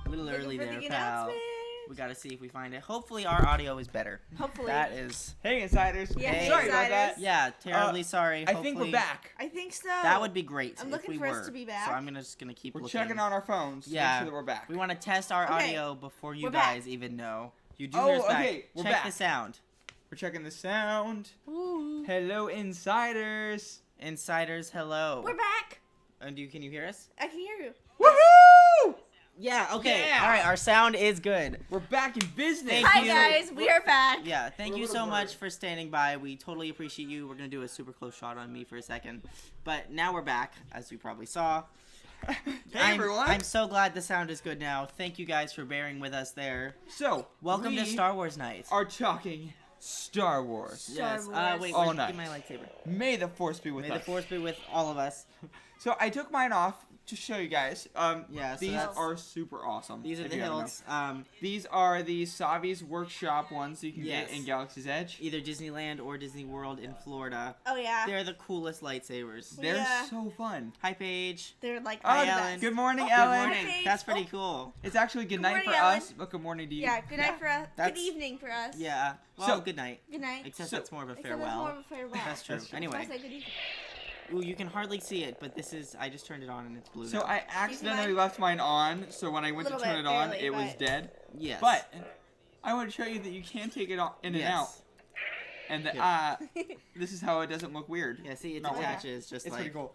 A little Looking early for there, the pal. announcement. We gotta see if we find it. Hopefully our audio is better. Hopefully. That is. Hey, Insiders. Yeah, hey, Sorry about that. Insiders. Yeah, terribly sorry. I think we're Hopefully- back. I think so. That would be great. I'm if looking we for us were. to be So back. I'm just gonna keep We're looking. checking on our phones to Yeah. make sure that we're back. We want to test our Okay. audio before you We're back. guys even know. You do Oh, hear us back. okay, we're Check back. the sound. We're checking the sound. Ooh. Hello, Insiders. Insiders, hello. We're back. And can you hear us? I can hear you. Woohoo! Yeah. Okay. Yeah. All right. Our sound is good. We're back in business. Thank Hi you. guys, we are back. Yeah. Thank We're a you little so much worried. for standing by. We totally appreciate you. We're gonna do a super close shot on me for a second, but now we're back, as you probably saw. Hey, I'm everyone. so glad the sound is good now. Thank you guys for bearing with us there. So, Welcome to we Star Wars Night. are talking Star Wars. Star Yes. Wars. Wait. All Where'd you night. get my lightsaber? May the Force be with May us. the Force be with all of us. So I took mine off to show you guys. Yeah, so these that's- are super awesome. These are if the you haven't hilts. known. These are the Savi's Workshop ones you can Yes. get in Galaxy's Edge. Either Disneyland or Disney World in Florida. Oh yeah. They're the coolest lightsabers. They're Yeah. so fun. Hi, Paige. They're like Oh, Hi, the Ellen. best. good morning, Oh, Good Ellen. morning. Paige. That's pretty Oh. cool. It's actually good night morning, for Ellen. us, but good morning to you. Yeah, good night for us. Good That's- evening for us. Yeah. Well, So- good night. Good night. Except So- that's more of a Except that's farewell. more of a farewell. That's true. That's true. Anyway. I'll say good evening. Ooh, you can hardly see it, but this is. I just turned it on and it's blue. So now. I accidentally mine? left mine on, so when I went to Little turn bit it on, early, it was but- dead. Yes. But I want to show you that you can take it in and out, Yes. and that Here. this is how it doesn't look weird. Yeah. See, it Not weird. attaches just It's like. pretty cool.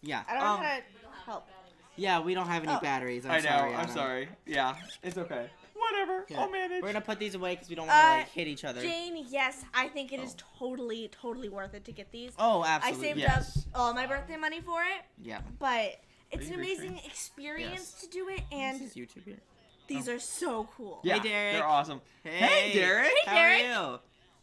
Yeah. I don't know how to help. Yeah. We don't have any Oh. batteries. I'm I know. sorry. I'm Anna. sorry. Yeah, it's okay. Whatever. Here. I'll manage. We're gonna put these away because we don't want to Uh, like hit each other. Jane, yes, I think it is totally worth it to get these. Oh, I absolutely. saved Yes. up all my birthday money for it, Yeah. but it's you an green amazing experience Yes. to do it, This and is YouTube here. these are so cool. Yeah, Derek. they're awesome. Hey, Hey, Derek. How Derek. are you?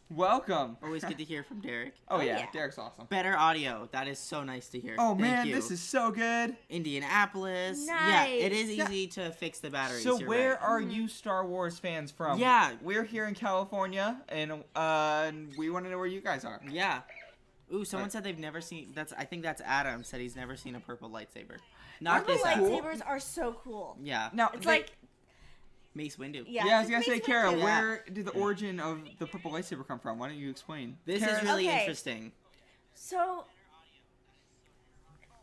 Welcome. Always good to hear from Derek. Oh, Oh, yeah, yeah. Derek's awesome. Better audio. That is so nice to hear. Oh Thank man, you. this is so good. Indianapolis. Yeah, it is Nice. easy to fix the batteries. So you're where right. are you Star Wars fans from? Yeah. We're here in California, and we want to know where you guys are. Yeah. Ooh, someone Right. said they've never seen. I think that's Adam said he's never seen a purple lightsaber. Not Purple this Aren't Adam. cool? lightsabers are so cool. Yeah. Now, It's they- like, Mace Windu. yeah. yeah, I was it's gonna say, Mace Kara, Windu. Yeah. where did the origin of the purple lightsaber come from? Why don't you explain? This Kara, is really Okay. interesting. So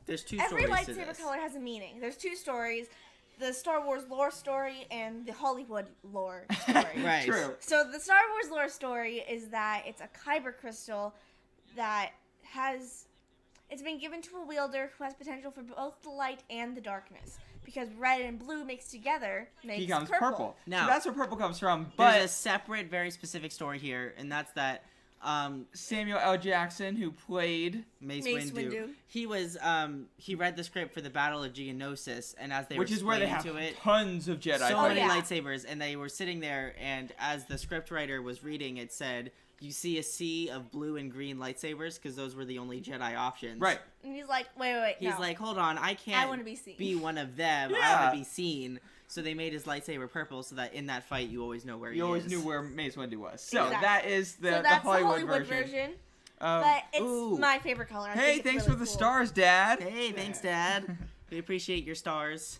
There's two every stories to lightsaber this. color has a meaning. There's two stories: the Star Wars lore story and the Hollywood lore story. Right. True. So the Star Wars lore story is that it's a kyber crystal that it's been given to a wielder who has potential for both the light and the darkness, because red and blue mixed together makes Becomes purple. Now- so that's where purple comes from. There's a But separate, very specific story here, and that's that Samuel L. Jackson, who played, Mace Mace Windu. Windu. He was he read the script for the Battle of Geonosis, and as they which were is where they explaining have to it, tons of Jedi. so Oh, many yeah. lightsabers, and they were sitting there, and as the scriptwriter was reading, it said, "You see a sea of blue and green lightsabers because those were the only Jedi options." Right. And he's like, wait, He's no. like, "Hold on, I can't I wanna be seen." one of them. I Yeah. want to be seen." So they made his lightsaber purple, so that in that fight you always know where he You always is. knew where Mace Windu was. So Exactly. that is So that's the Hollywood version. But it's ooh. my favorite color. I Hey, think it's thanks really for the cool. stars, Dad. Hey, thanks, Dad. We appreciate your stars.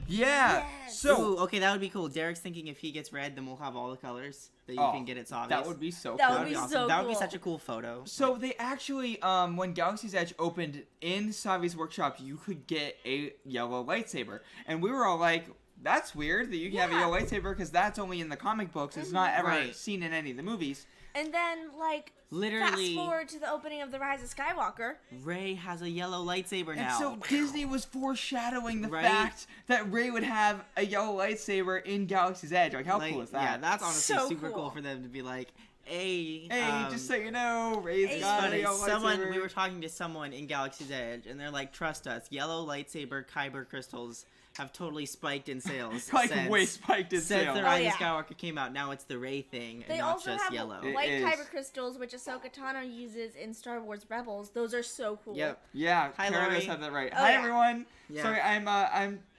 Yeah. Yes. So Ooh, okay, that would be cool. Derek's thinking if he gets red, then we'll have all the colors that you Oh, can get at Savi's. that would be so That cool. would be awesome. so That would be cool. such a cool photo. So they actually, when Galaxy's Edge opened in Savi's workshop, you could get a yellow lightsaber, and we were all like, "That's weird that you can have a Yeah. yellow lightsaber because that's only in the comic books. It's not ever Right. seen in any of the movies." And then, like, Literally- fast forward to the opening of The Rise of Skywalker. Ray has a yellow lightsaber And now. so Disney was foreshadowing the Right? fact that Rey would have a yellow lightsaber in Galaxy's Edge. Like, how Like, cool is that? Yeah, that's honestly So super cool cool. for them to be like, hey, Hey, just so you know, Rey's It's got a funny. yellow Someone lightsaber. we were talking to someone in Galaxy's Edge, and they're like, "Trust us, yellow lightsaber kyber crystals have totally spiked in sales like since, way spiked in since sales. the Oh, Rise yeah. of Skywalker came out. Now it's the Rey thing, and They not also just have yellow." It white is. kyber crystals, which Ahsoka Tano uses in Star Wars Rebels. Those are so cool. Yep. Yeah, Hi, Kara Lori. does have that right. Oh, Hi, yeah. everyone. Yeah. Sorry, I'm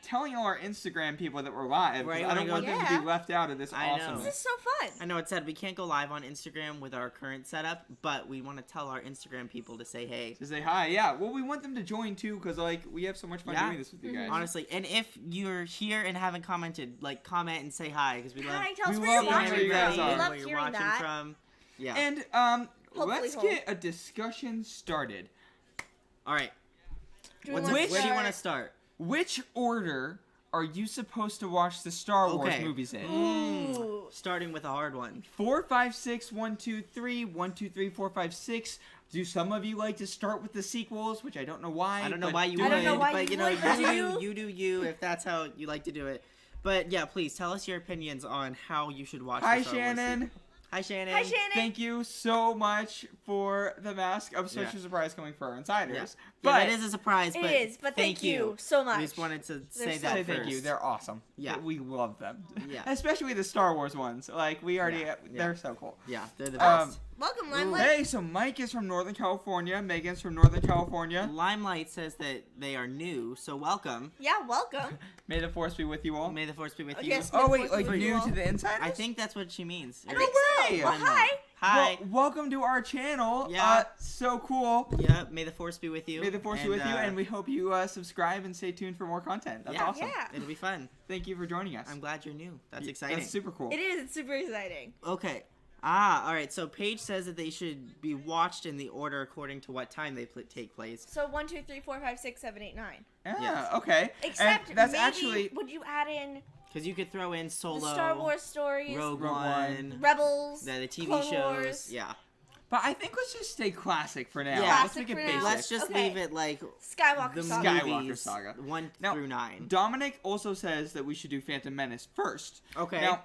telling all our Instagram people that we're live. 'Cause Right, I when don't I want go- them to Yeah. be left out of this I know. awesomeness. This is so fun. I know it said we can't go live on Instagram with our current setup, but we want to tell our Instagram people to say hey. To say hi, yeah. Well, we want them to join too, because like we have so much fun Yeah. doing this with you guys. Honestly, and if you're here and haven't commented, like comment and say hi because we love Hi, tell us we where you're love watching where you guys from. are. We love where you're hearing watching that. from. Yeah. And Hopefully let's home. get a discussion started. All right. Do we What's, wanna Which- where do you start- want to start? Which order are you supposed to watch the Star Wars Okay. movies in? Ooh. Starting with a hard one. 4, 5, 6, 1, 2, 3, 1, 2, 3, 4, 5, 6. Do some of you like to start with the sequels, which I don't know why. I don't know but why you do I don't would, know why but you you know, would, but you do you if that's how you like to do it. But yeah, please tell us your opinions on how you should watch. Hi, the Star Wars Shannon. sequel. Hi, Shannon. Hi, Shannon. Thank you so much for the mask of special Yeah. surprise coming for our insiders. Yeah, But that is a surprise. It but is, but thank you so much. We just wanted to say so that say first. thank you. They're awesome. Yeah. We love them. Yeah. Especially the Star Wars ones. Like we already, Yeah. they're so cool. Yeah, they're the best. Welcome, Ooh. Limelight. Hey, so Mike is from Northern California. Megan's from Northern California. Limelight says that they are new, so welcome. Yeah, welcome. May the force be with you all. May the force be with Oh, you. yes. Oh May the wait, force be like with you new all. to the insiders? I think that's what she means. I No think so. way. Well, hi. Hi. Well, welcome to our channel. Yeah. So cool. Yeah, may the force be with you. May the force be with you, and we hope you subscribe and stay tuned for more content. That's Yeah. awesome. Yeah. It'll be fun. Thank you for joining us. I'm glad you're new. That's Y- exciting. That's super cool. It is. It's super exciting. Okay. All right. So Paige says that they should be watched in the order according to what time they take place. So 1, 2, 3, 4, 5, 6, 7, 8, 9. Yeah. Yes. Okay. Except and that's maybe actually would you add in Because you could throw in Solo, the Star Wars stories, Rogue Rogue One, One. Rebels, the TV Clone shows. Wars. Yeah. But I think let's just stay classic for now. Yeah. Let's make it Classic for basic. now. Let's just Okay. leave it like Skywalker the Saga. Skywalker movies, saga. 1 Now, through 9. Dominic also says that we should do Phantom Menace first. Okay. Now,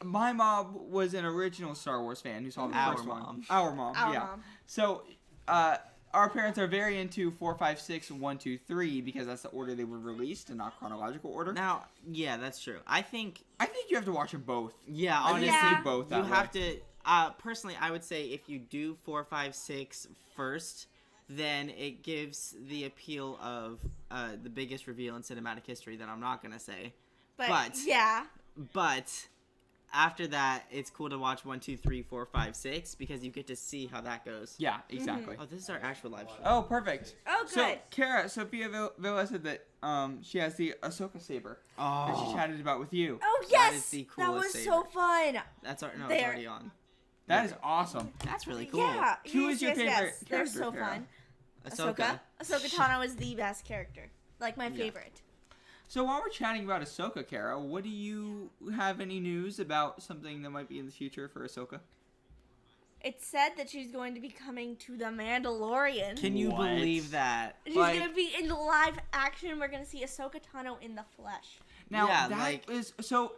my mom was an original Star Wars fan who saw the Our first mom. one. Our mom. Our yeah. mom. So, our parents are very into 4, 5, 6, 1, 2, 3 because that's the order they were released and not chronological order. Now, yeah, that's true. I think, I think you have to watch them both. yeah, I honestly, think Yeah. see both. you That have way. to. Personally, I would say if you do 4, 5, 6 first, then it gives the appeal of the biggest reveal in cinematic history that I'm not gonna say. But- yeah. But after that, it's cool to watch 1, 2, 3, 4, 5, 6 because you get to see how that goes. Yeah, exactly. Oh, this is our actual live stream. Oh, perfect. Oh, So, good. Kara, Sophia Villa said that she has the Ahsoka saber that she Oh, chatted about with you. Oh That yes, is the that was coolest so saber. fun. that's no, it's There. already on. That is awesome. That's really cool. Yeah. Who yes, is your yes, favorite yes. They're character, so Kara? fun. Ahsoka. Ahsoka Tano is the best character. Like my Yeah. favorite. So while we're chatting about Ahsoka, Kara, what do you have any news about something that might be in the future for Ahsoka? It's said that she's going to be coming to the Mandalorian. Can you What? believe that? She's Like- gonna be in live action. We're gonna see Ahsoka Tano in the flesh. Now Yeah, that is like- so.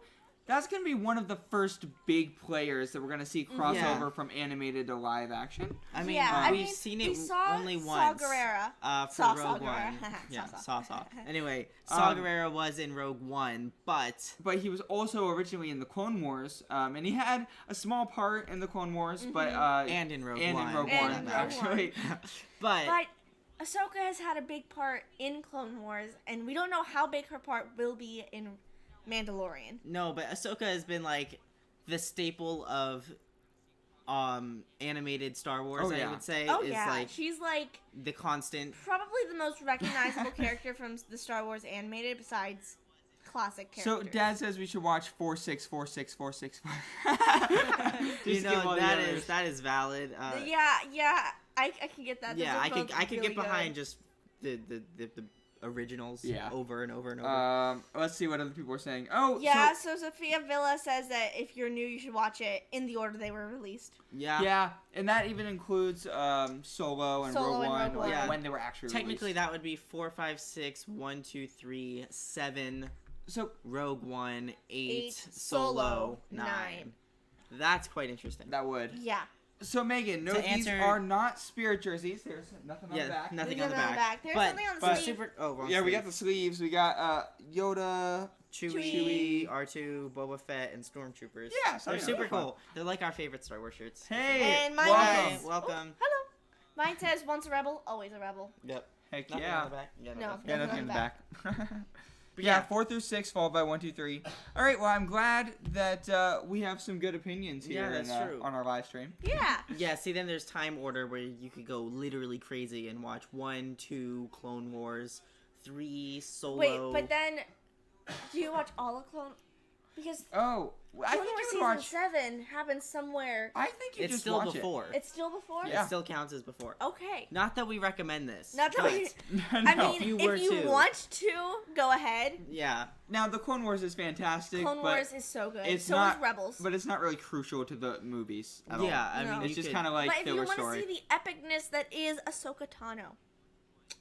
That's gonna be one of the first big players that we're gonna see crossover Yeah. from animated to live action. I mean, yeah, I we've mean, seen we it saw only Saw once. Gerrera. For Saw Rogue Gerrera. One. Yeah, Saw. Saw. Anyway, Saw Um, Gerrera was in Rogue One, but But he was also originally in the Clone Wars, and he had a small part in the Clone Wars, but and in Rogue and One. in Rogue And One in Rogue actually. but But Ahsoka has had a big part in Clone Wars, and we don't know how big her part will be in Mandalorian. no, but Ahsoka has been like the staple of animated Star Wars. Oh, yeah. I would say Oh is yeah, like she's like the constant. probably the most recognizable character from the Star Wars animated, besides classic So characters. Dad says we should watch 4, 6, 4, 6, 4, 6, 4. You know that is valid. yeah, I can get that. Yeah, Those I are could both I could really get behind good. just the originals Yeah. over and over and over. Let's see what other people are saying. Oh, Yeah, so Sophia Villa says that if you're new, you should watch it in the order they were released. Yeah. yeah, and that even includes Solo and Solo Rogue and One, Rogue like One. when they were actually Technically, released. that would be 4, 5, 6, 1, 2, 3, 7, So Rogue One, 8, Eight, Solo, Solo, 9. 9. That's quite interesting. that would. Yeah. So Megan, no, To these answer- are not spirit jerseys. There's nothing on the Yeah, back. nothing There's on the nothing on the back. back. There's but, something on the but sleeve. super. Oh, wrong Yeah, we sleeve. got the sleeves. We got Yoda. Chewie, R2, Boba Fett, and Stormtroopers. Yeah, so they're yeah, super they're fun. cool. They're like our favorite Star Wars shirts. Hey, And mine welcome. Hi, says, welcome. Hello. Mine says once a rebel, always a rebel. Yep. Heck Nothing yeah. on the back? Yeah, No. nothing. Yeah, Nothing nothing in on the the back. But Yeah, yeah. 4 through 6, followed by 1, 2, 3. All right, well, I'm glad that we have some good opinions here Yeah, that's true. on our live stream. Yeah. Yeah, see, then there's time order where you could go literally crazy and watch 1, 2, Clone Wars, 3, Solo. Wait, but then, do you watch all of Clone? Because Oh, I Clone think Wars you season would watch. 7 happens somewhere. I think you it's just still watch before. It's still before. Yeah. It still counts as before. Okay. Not that we recommend this. Not that but we- it. I No. mean, If you if were you to. want to, go ahead. Yeah. Now the Clone Wars is fantastic, Clone but Wars is so good. it's so not- is Rebels. but it's not really crucial to the movies at all. Yeah, I No. mean, It's you just could- kind of like but if you filler want to story. see the epicness that is Ahsoka Tano,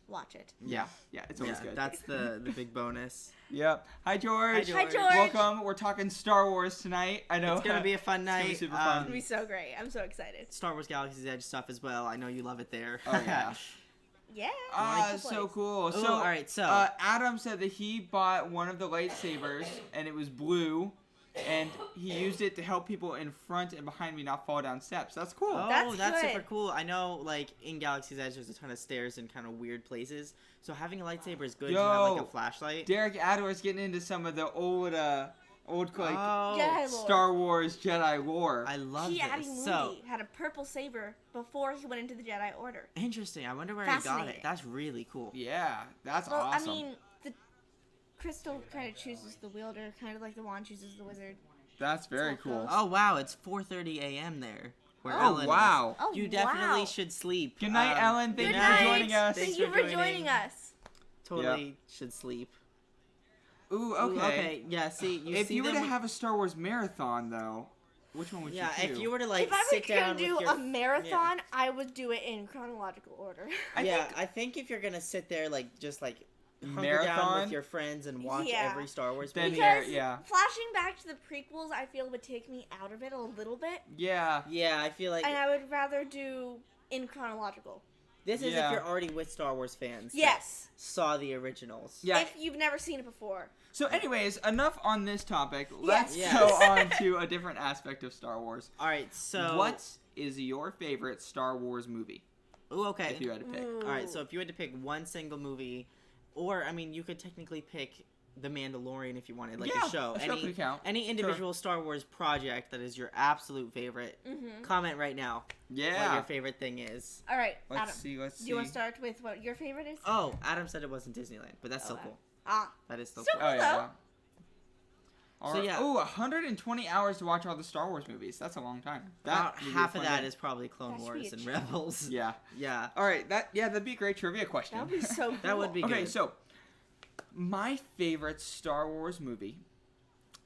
watch it. Yeah, it's always Yeah, good. that's the big bonus. Yep. Hi George. Hi, Hi, George. Welcome. We're talking Star Wars tonight. I know It's gonna be a fun It's gonna be night. super fun. It'll be so great. I'm so excited. Star Wars Galaxy's Edge stuff as well. I know you love it there. Oh yeah. Yeah. So place. cool. Ooh, So all right, so Adam said that he bought one of the lightsabers and it was blue, and he used it to help people in front and behind me not fall down steps. That's cool. oh, That's that's good. super cool. I know, like in Galaxy's Edge, there's a ton of stairs and kind of weird places. So having a lightsaber is good to have like Yo. a flashlight. Derek Adler's getting into some of the old like Oh, Jedi lore. Star Wars Jedi lore. I love He Addie this. Moody So had a purple saber before he went into the Jedi Order. interesting. I wonder where he got it. Fascinating. That's really cool. Yeah, that's Well, awesome. I mean, the crystal kind of chooses the wielder, kind of like the wand chooses the wizard. That's very It's all cool. close. Oh wow, it's 4:30 a.m. there. Where Oh, Ellen is. wow. Oh, You definitely wow. should sleep. Good night, Ellen. Thank Good you night. for joining us. Thanks Thank you for for joining. joining us. Totally should sleep. Ooh, Ooh, okay. Yeah. See, If see you were to them- have a Star Wars marathon, though, which one would yeah, you do? if you were to like if I sit were gonna down do with your a marathon, I would do it in chronological order. I think if you're gonna sit there like just like hunker down Marathon? with your friends and watch Yeah. every Star Wars Then movie. yeah, Because yeah. flashing back to the prequels, I feel would take me out of it a little bit, Yeah. Yeah, I feel like and I would rather do in chronological. this is Yeah. if you're already with Star Wars fans. that Yes. Saw the originals. Yeah. If you've never seen it before. So, anyways, enough on this topic. Let's Yes. go on to a different aspect of Star Wars. All right. So What is your favorite Star Wars movie, Ooh, okay. if you had to pick? Ooh. All right. So if you had to pick one single movie, or I mean, you could technically pick The Mandalorian if you wanted, like Yeah, a show. a show could count. Any individual Star Wars project that is your absolute favorite. Mm-hmm. Comment right now what Yeah. your favorite thing is. All right, Let's Adam. see. Let's Do see. you want to start with what your favorite is? Oh, Adam said it wasn't Disneyland, but that's still Okay. cool. Ah. That is still Still cool. Oh yeah. Hello. yeah. All So, right. yeah. Ooh, 120 hours to watch all the Star Wars movies. That's a long time. About would be a half of fun that day. is probably Clone That should be Wars a and challenge. Rebels. Yeah. Yeah. All right. That'd be a great trivia question. That would be so cool. That would be Okay, good. so my favorite Star Wars movie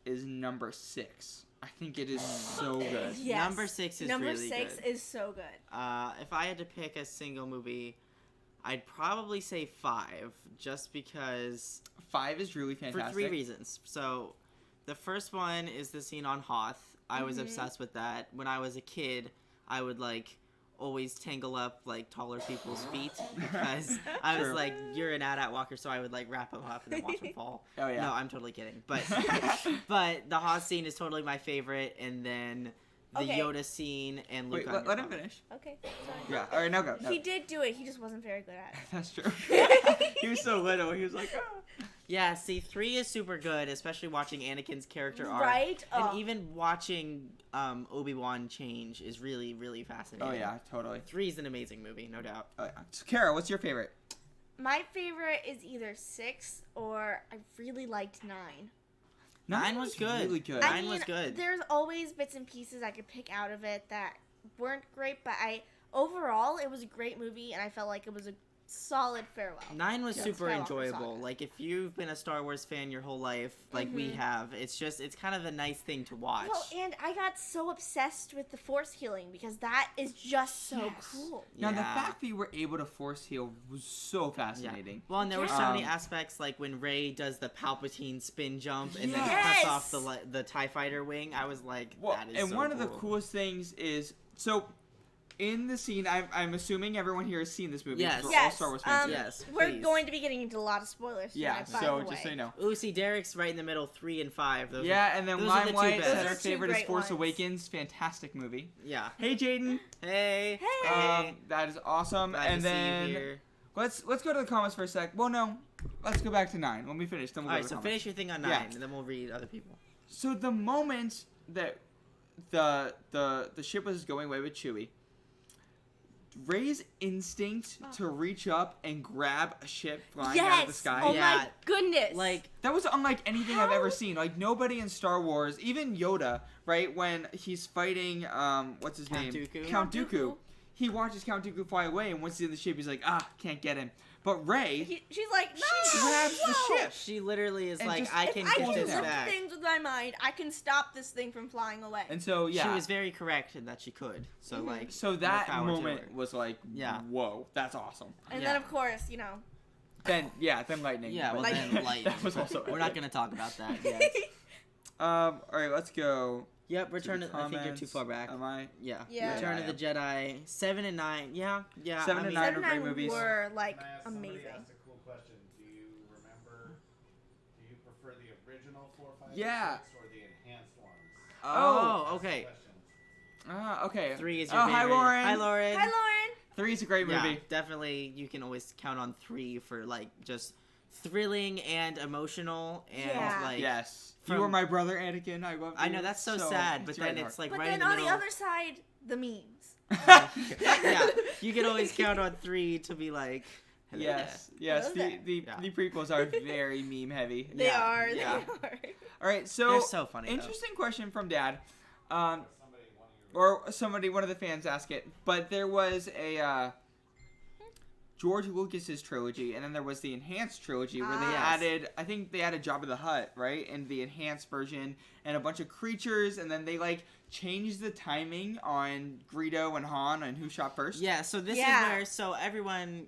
is number 6. I think it is so good. Yes. Number 6 is Number really 6 good. is so good. If I had to pick a single movie, I'd probably say 5, just because 5 is really fantastic. for 3 reasons. So, the first one is the scene on Hoth. I was Mhm. obsessed with that. When I was a kid, I would like always tangle up like taller people's feet because I was True. like, you're an AT-AT walker, so I would like wrap them up and then watch them fall. Oh yeah. No, I'm totally kidding. But but the Hoth scene is totally my favorite, and then the Okay. Yoda scene and Luke. Wait, on let your him phone. finish. Okay. Sorry. Yeah. All right, now go. No. He did do it. He just wasn't very good at it. That's true. He was so little. He was like, oh. Yeah, see, 3 is super good, especially watching Anakin's character arc. Right? And even watching Obi-Wan change is really, really fascinating. Oh yeah, totally. 3 is an amazing movie, no doubt. Oh, yeah. So, Kara, what's your favorite? My favorite is either 6 or I really liked 9. 9 was good. Really good. I- Mine was good. There's always bits and pieces I could pick out of it that weren't great, but overall it was a great movie and I felt like it was a solid farewell. 9 was Yeah. super Skywalker enjoyable. Saga. Like, if you've been a Star Wars fan your whole life, like we Mhm. have, it's kind of a nice thing to watch. Well, and I got so obsessed with the force healing because that is just so Yes. cool. Now the Yeah. fact that you were able to force heal was so fascinating. Well, and there were so Yeah. many aspects, like when Rey does the Palpatine spin jump and then Yes. cuts off the TIE fighter wing. I was like, Well, that is and so one of the cool. coolest things is so. In the scene, I'm assuming everyone here has seen this movie. Yes. We're all Yes, Star Wars fans. here. Yes, We're please. going to be getting into a lot of spoilers. Yeah. tonight, by So the just so way. you know. Ooh, see, Derek's right in the middle, 3 and 5. Those Yeah, and then those are the two Limelight best. said Those her are two favorite is great Force ones. Awakens. Fantastic movie. Yeah. Hey, Jaden. Hey. Hey. Hey. That is awesome. Glad and to see you then here. let's go to the comments for a sec. Well, no, let's go back to 9. When we finish, then we'll All go right, to the so comments. finish your thing on 9, Yeah. and then we'll read other people. So the moment that the ship was going away with Chewie, Rey's instinct to reach up and grab a ship flying out of the Yes. sky. Oh Yeah. my goodness. Like, That was unlike anything I've How? ever seen. Like nobody in Star Wars, even Yoda, right? When he's fighting, what's his Count name? Dooku. Count Count Dooku. Dooku. He watches Count Dooku fly away, and once he's in the ship, he's like, can't get him. But Rey, she's like, no. she grabs the no. ship. she literally is And like, just- I If can I get can it this lift back. things with my mind. I can stop this thing from flying away. And so yeah, She was very correct in that she could. So, like, so more that power to moment her. was like, Yeah. whoa, that's awesome. And Yeah. then, of course, Then lightning. Yeah, but well, Like- then light. that was also We're not epic. going to talk about that yet. All right, let's go. Yep, to Return the to, I think you're too comments. far back. Am I? Yeah. Yeah. Return Yeah, of the Jedi, 7 and 9. Yeah. 7 and 9 7 are and great 9 movies. were, like, Can I ask somebody amazing. asked a cool question. Do you prefer the original 4, 5, Yeah. 6 or the enhanced ones? Oh, Ask okay. questions. Okay. 3 is your Oh, favorite. hi, Lauren. Hi, Lauren. Hi, Lauren. 3 is a great Yeah, movie. definitely. You can always count on 3 for, like, just thrilling and emotional and, Yeah. like... Yes. You from- were my brother, Anakin. I love you. I know, that's so sad, but then right it's, like, But right then in the on middle. the other side, the memes. Yeah, you can always count on 3 to be like... hello Yes, there. yes. Hello The, there. the, Yeah. the prequels are very meme heavy. They Yeah, are. yeah. They are. All right, so They're so funny, though. interesting question from Dad, Somebody, one of your or somebody, one of the fans asked it. But there was a George Lucas's trilogy, and then there was the enhanced trilogy where they Ah. added, I think they added Jabba the Hutt, right, in the enhanced version, and a bunch of creatures, and then they like changed the timing on Greedo and Han and who shot first. Yeah, so this Yeah. is where... So everyone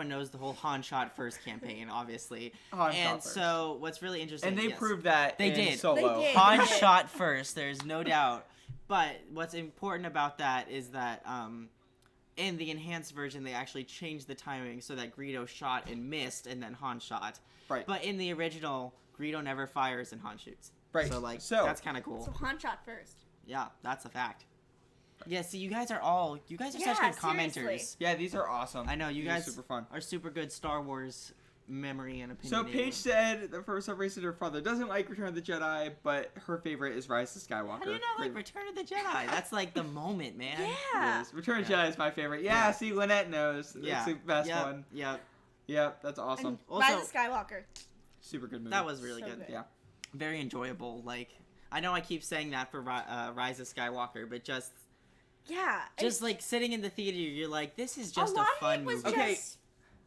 knows the whole Han shot first campaign, obviously. Han shot and first. so what's really interesting... And they yes. proved that They in did. Solo. They did. Han shot first, there's no doubt. But what's important about that is that in the enhanced version, they actually changed the timing so that Greedo shot and missed, and then Han shot. Right. But in the original, Greedo never fires and Han shoots. Right. So, like, So- that's kind of cool. So Han shot first. Yeah, that's a fact. Yeah, see, you guys are Yeah, such good commenters. seriously. Yeah, these are awesome. I know, you These are guys super fun. are super good Star Wars memory and So opinion. Paige said that for some reason her father doesn't like Return of the Jedi, but her favorite is Rise of Skywalker. How do you not like Return of the Jedi? That's like the moment, man. Yeah. Yes, Return of the Yeah. Jedi is my favorite. Yeah, Yeah. see, Lynette knows. Yeah. It's the best Yep, one. Yep. Yep, that's awesome. And Also- Rise of Skywalker. Super good movie. That was really So good. good. Yeah. Very enjoyable. Like, I know I keep saying that for Rise of Skywalker, but just Yeah. like sitting in the theater, you're like, this is a just lot a fun of it was movie. Okay. just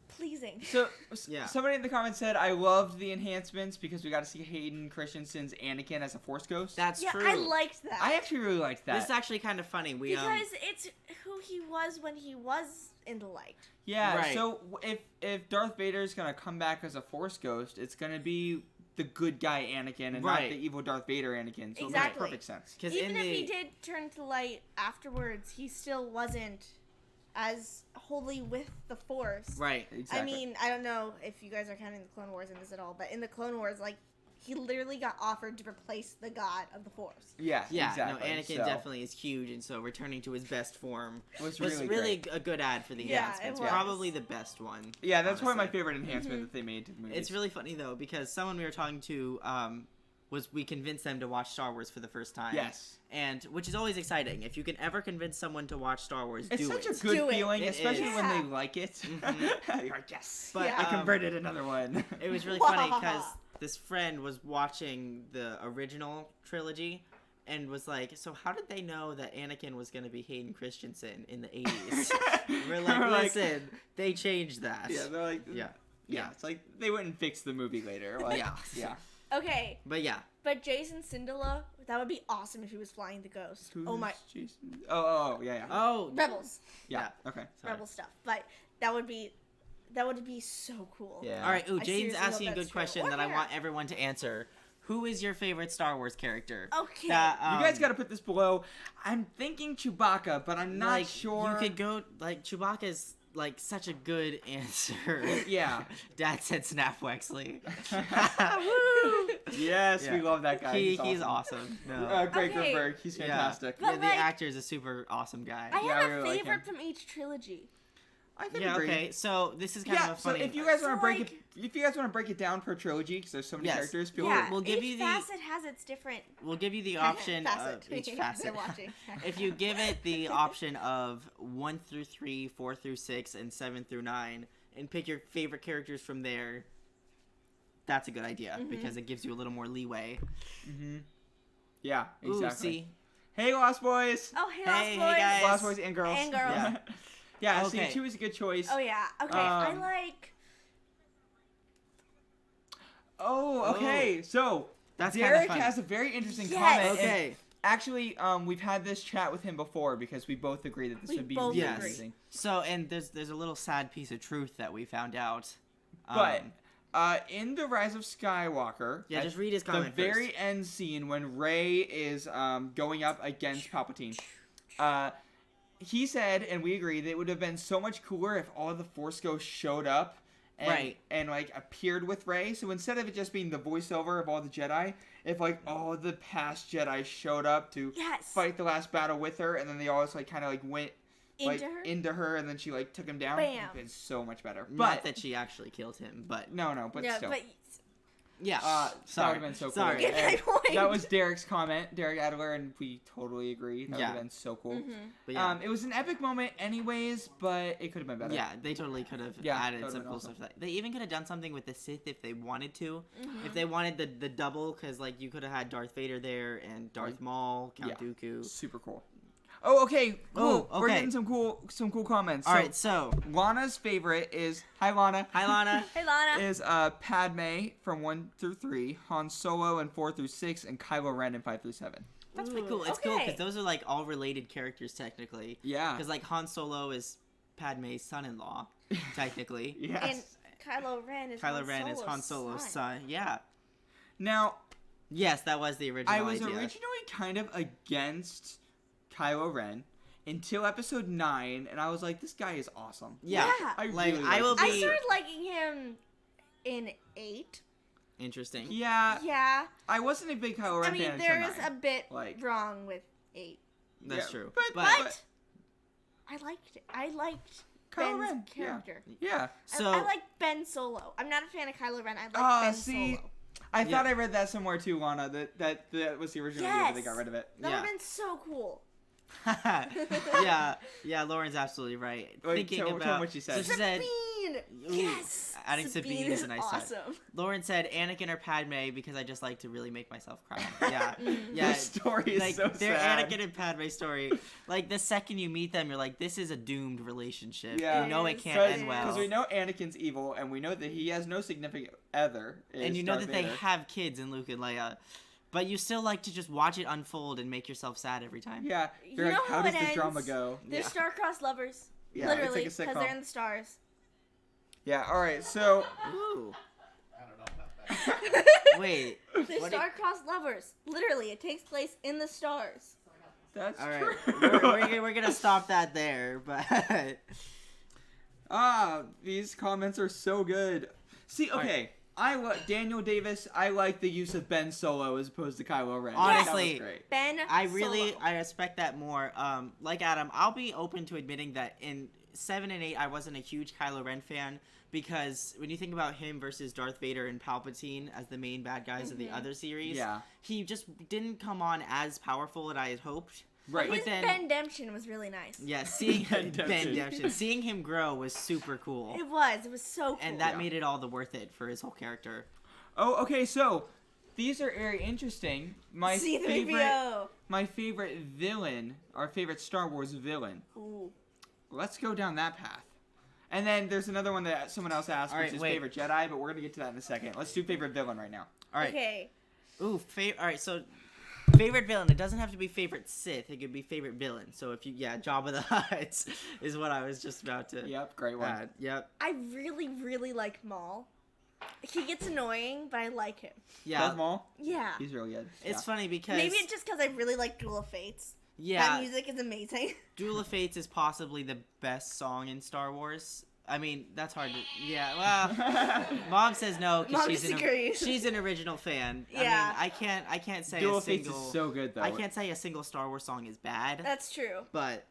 pleasing. So, Yeah. somebody in the comments said, I loved the enhancements because we got to see Hayden Christensen's Anakin as a Force Ghost. That's Yeah, true. I liked that. I actually really liked that. This is actually kind of funny. We because it's who he was when he was in the light. Yeah, Right. so if Darth Vader's going to come back as a Force Ghost, it's going to be the good guy Anakin and not Right. the evil Darth Vader Anakin. So it makes Exactly. perfect sense. because Even in if the he did turn to light afterwards, he still wasn't as wholly with the Force. right. Exactly. I mean, I don't know if you guys are counting the Clone Wars in this at all, but in the Clone Wars, like, he literally got offered to replace the god of the Force. yeah, Yeah, exactly. no, Anakin So, definitely is huge, and so returning to his best form was was really, really great. a good ad for the Yeah, enhancements. it was. Probably the best one. Yeah, that's probably my honestly. favorite enhancement that they made to the movie. It's really funny though because someone we were talking to was we convinced them to watch Star Wars for the first time. Yes. And which is always exciting. If you can ever convince someone to watch Star Wars, It's do such it. a good Do it. feeling, It especially is. when they Yeah. like it. Mhm. You're like, yes, But, Yeah. I converted another one. It was really funny because this friend was watching the original trilogy and was like, so how did they know that Anakin was going to be Hayden Christensen in the 80s? We're like, We're like- listen, they changed that. Yeah, they're like, Yeah. yeah. It's like they wouldn't fix the movie later. Like, Yeah. yeah. Okay, But yeah. but Jason Cinderella, that would be awesome if he was flying the Ghost. Oh my, Who's Jason? Oh, yeah, yeah. Oh. Rebels, Yeah. Okay. Sorry. Rebel stuff. But that would be so cool. Yeah. All right, ooh, I Jane's seriously hope asking a that's good true. question Or that I Hera. want everyone to answer. Who is your favorite Star Wars character? Okay. That, You guys got to put this below. I'm thinking Chewbacca, but I'm not like, sure. You could go like Chewbacca's like such a good answer. Yeah. Dad said Snap Wexley. Woo! Yes, we Yeah. love that guy. He's awesome. No. Greg Okay. Grunberg, he's Yeah. fantastic. But, Yeah, the like, actor is a super awesome guy. I Yeah, have I a really like favorite him. from each trilogy. I can Yeah. agree. Okay. So this is kind Yeah, of a so funny. if you guys So, want to break like- it, if you guys want to break it down per trilogy, because there's so many Yes. characters, feel Yeah, we'll give each you the- facet has its different We'll give you the option facet. of each They're facet. watching. If you give it the option of 1 through 3, 4 through 6, and 7 through 9, and pick your favorite characters from there, that's a good idea because it gives you a little more leeway. Mm-hmm. Yeah, exactly. Ooh, see, Hey, Lost Boys. Oh, hey, Hey, Lost hey, Boys. guys. Lost Boys and girls. And girls. Yeah. Yeah. Okay. See, 2 is a good choice. Oh yeah. Okay, I Um, like. Oh, okay. So that's kind of Derek fun. has a very interesting Yes. comment. and Okay, Actually, we've had this chat with him before because we both agree that this We would be both really agree. amazing. so and there's a little sad piece of truth that we found out. But in the Rise of Skywalker, Yeah, at just read his the comment very first. end scene when Rey is going up against Palpatine, he said, and we agree, that it would have been so much cooler if all of the Force Ghosts showed up and, Right. and like appeared with Rey. So instead of it just being the voiceover of all the Jedi, if like all the past Jedi showed up to Yes. fight the last battle with her, and then they all just like kind of like went like Into her? into her, and then she like took him down. Bam. It's so much better. Not But that she actually killed him, but no, but yeah, still. but yeah. That sorry, would have been so cool. sorry. Get my And point. that was Derek's comment, Derek Adler, and we totally agree. That would Yeah. have been so cool. Mhm. But yeah. It was an epic moment, anyways, but it could have been better. Yeah, they totally could have Yeah, added that some would've cool been stuff. They even could have done something with the Sith if they wanted to. Mhm. If they wanted the double, because like you could have had Darth Vader there and Darth Maul, Count Yeah. Dooku. Super cool. Oh, okay. Cool. Oh, We're okay. getting some cool comments. All right, so Lana's favorite is hi Lana. hi Lana. Hey, Lana. Is Padme from 1 through 3, Han Solo in 4 through 6, and Kylo Ren in 5 through 7. That's pretty Ooh, cool. It's cool okay. because those are like all related characters technically. Yeah. Because like Han Solo is Padme's son-in-law technically. Yes. And Kylo Ren is Kylo Han Ren is Solo's Han Solo's son. Yeah. Now, Yes, that was the original I was idea. originally kind of against Kylo Ren until episode 9, and I was like, this guy is awesome. Yeah. Yeah. I Like really I will like be I started liking him in 8. interesting. Yeah, Yeah. I wasn't a big Kylo I Ren mean, fan there until is 9. a bit Like- wrong with 8. That's Yeah, true. But I liked it. I liked Kylo Ben's Ren, yeah. character. Yeah. So I like Ben Solo. I'm not a fan of Kylo Ren. I like Ah, Ben see, Solo. I Yeah. thought I read that somewhere too, Lana. That was the original idea, but they got Yes. rid of it. That Yeah. would have been so cool. yeah, Lauren's absolutely right. Wait, Thinking tell 'em about what she said. So she said, Sabine! Ooh, Yes! adding Sabine is a nice touch. awesome. Lauren said Anakin or Padme because I just like to really make myself cry. Yeah, yeah. This story is Like so their sad. Anakin and Padme story. Like the second you meet them, you're like, this is a doomed relationship. Yeah. You know it It can't is. end well. Because we know Anakin's evil, and we know that he has no significant other. And you is know Darth that they Vader. have kids in Luke and Leia. But you still like to just watch it unfold and make yourself sad every time. Yeah. You They're like, know how how does it the drama ends? go? They're Yeah. star-crossed lovers. Yeah, Literally, it's like a because they're sitcom. in the stars. Yeah. All right. So. Ooh. I don't know about that. Wait. They're What do you- star-crossed lovers. Literally, it takes place in the stars. That's All true. right. we're gonna stop that there, but These comments are so good. See, All right. okay. Daniel Davis. I like the use of Ben Solo as opposed to Kylo Ren. Honestly, that was great. Ben I really Solo. I respect that more. Like Adam, I'll be open to admitting that in 7 and 8 I wasn't a huge Kylo Ren fan because when you think about him versus Darth Vader and Palpatine as the main bad guys of the other series, Yeah. he just didn't come on as powerful as I had hoped. Right. But His then- Ben Demption was really nice. Yeah, seeing Ben Ben Demption. Demption, seeing him grow was super cool, It was so cool. and that Yeah. made it all the worth it for his whole character. Oh, okay. So these are very interesting. My C-3PO. favorite villain, our favorite Star Wars villain. Ooh. Let's go down that path. And then there's another one that someone else asked, All which right, is wait. favorite Jedi, but we're gonna get to that in a second. Let's do favorite villain right now. All right. Okay. Ooh, all right. So, favorite villain. It doesn't have to be favorite Sith. It could be favorite villain. So if you, Jabba the Hutt is what I was just about to Yep, great one. add. Yep. I really, really like Maul. He gets annoying, but I like him. Yeah. Darth Maul, Yeah. he's really good. It's Yeah. funny because Maybe it's just because I really like Duel of Fates. yeah, That music is amazing. Duel of Fates is possibly the best song in Star Wars. I mean, that's hard to. Yeah. Well, Mom says no because Mom she's disagrees. she's an original fan. Yeah. I mean, I can't say Duel a of Fates single. is so good though. I can't say a single Star Wars song is bad. That's true. But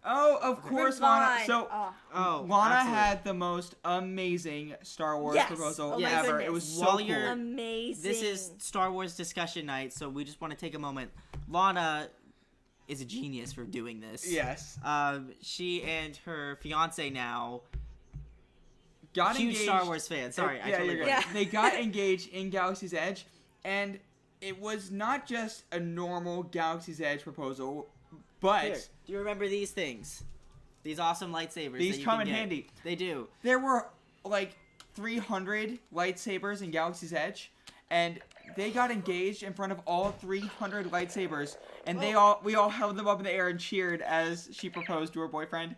Oh, of course, Lana. Ravon. So Oh, Lana absolutely. had the most amazing Star Wars Yes. proposal Oh my ever. goodness. It was so While cool. you're- amazing. This is Star Wars discussion night, so we just want to take a moment. Lana is a genius for doing this. Yes. She and her fiance now, Got huge engaged. Star Wars fan. Sorry, I yeah, totally you're forgot. good. Yeah. They got engaged in Galaxy's Edge, and it was not just a normal Galaxy's Edge proposal, but Here, do you remember these things? These awesome lightsabers. these that you come can in get? handy. They do. There were like 300 lightsabers in Galaxy's Edge, and they got engaged in front of all 300 lightsabers, and we all held them up in the air and cheered as she proposed to her boyfriend,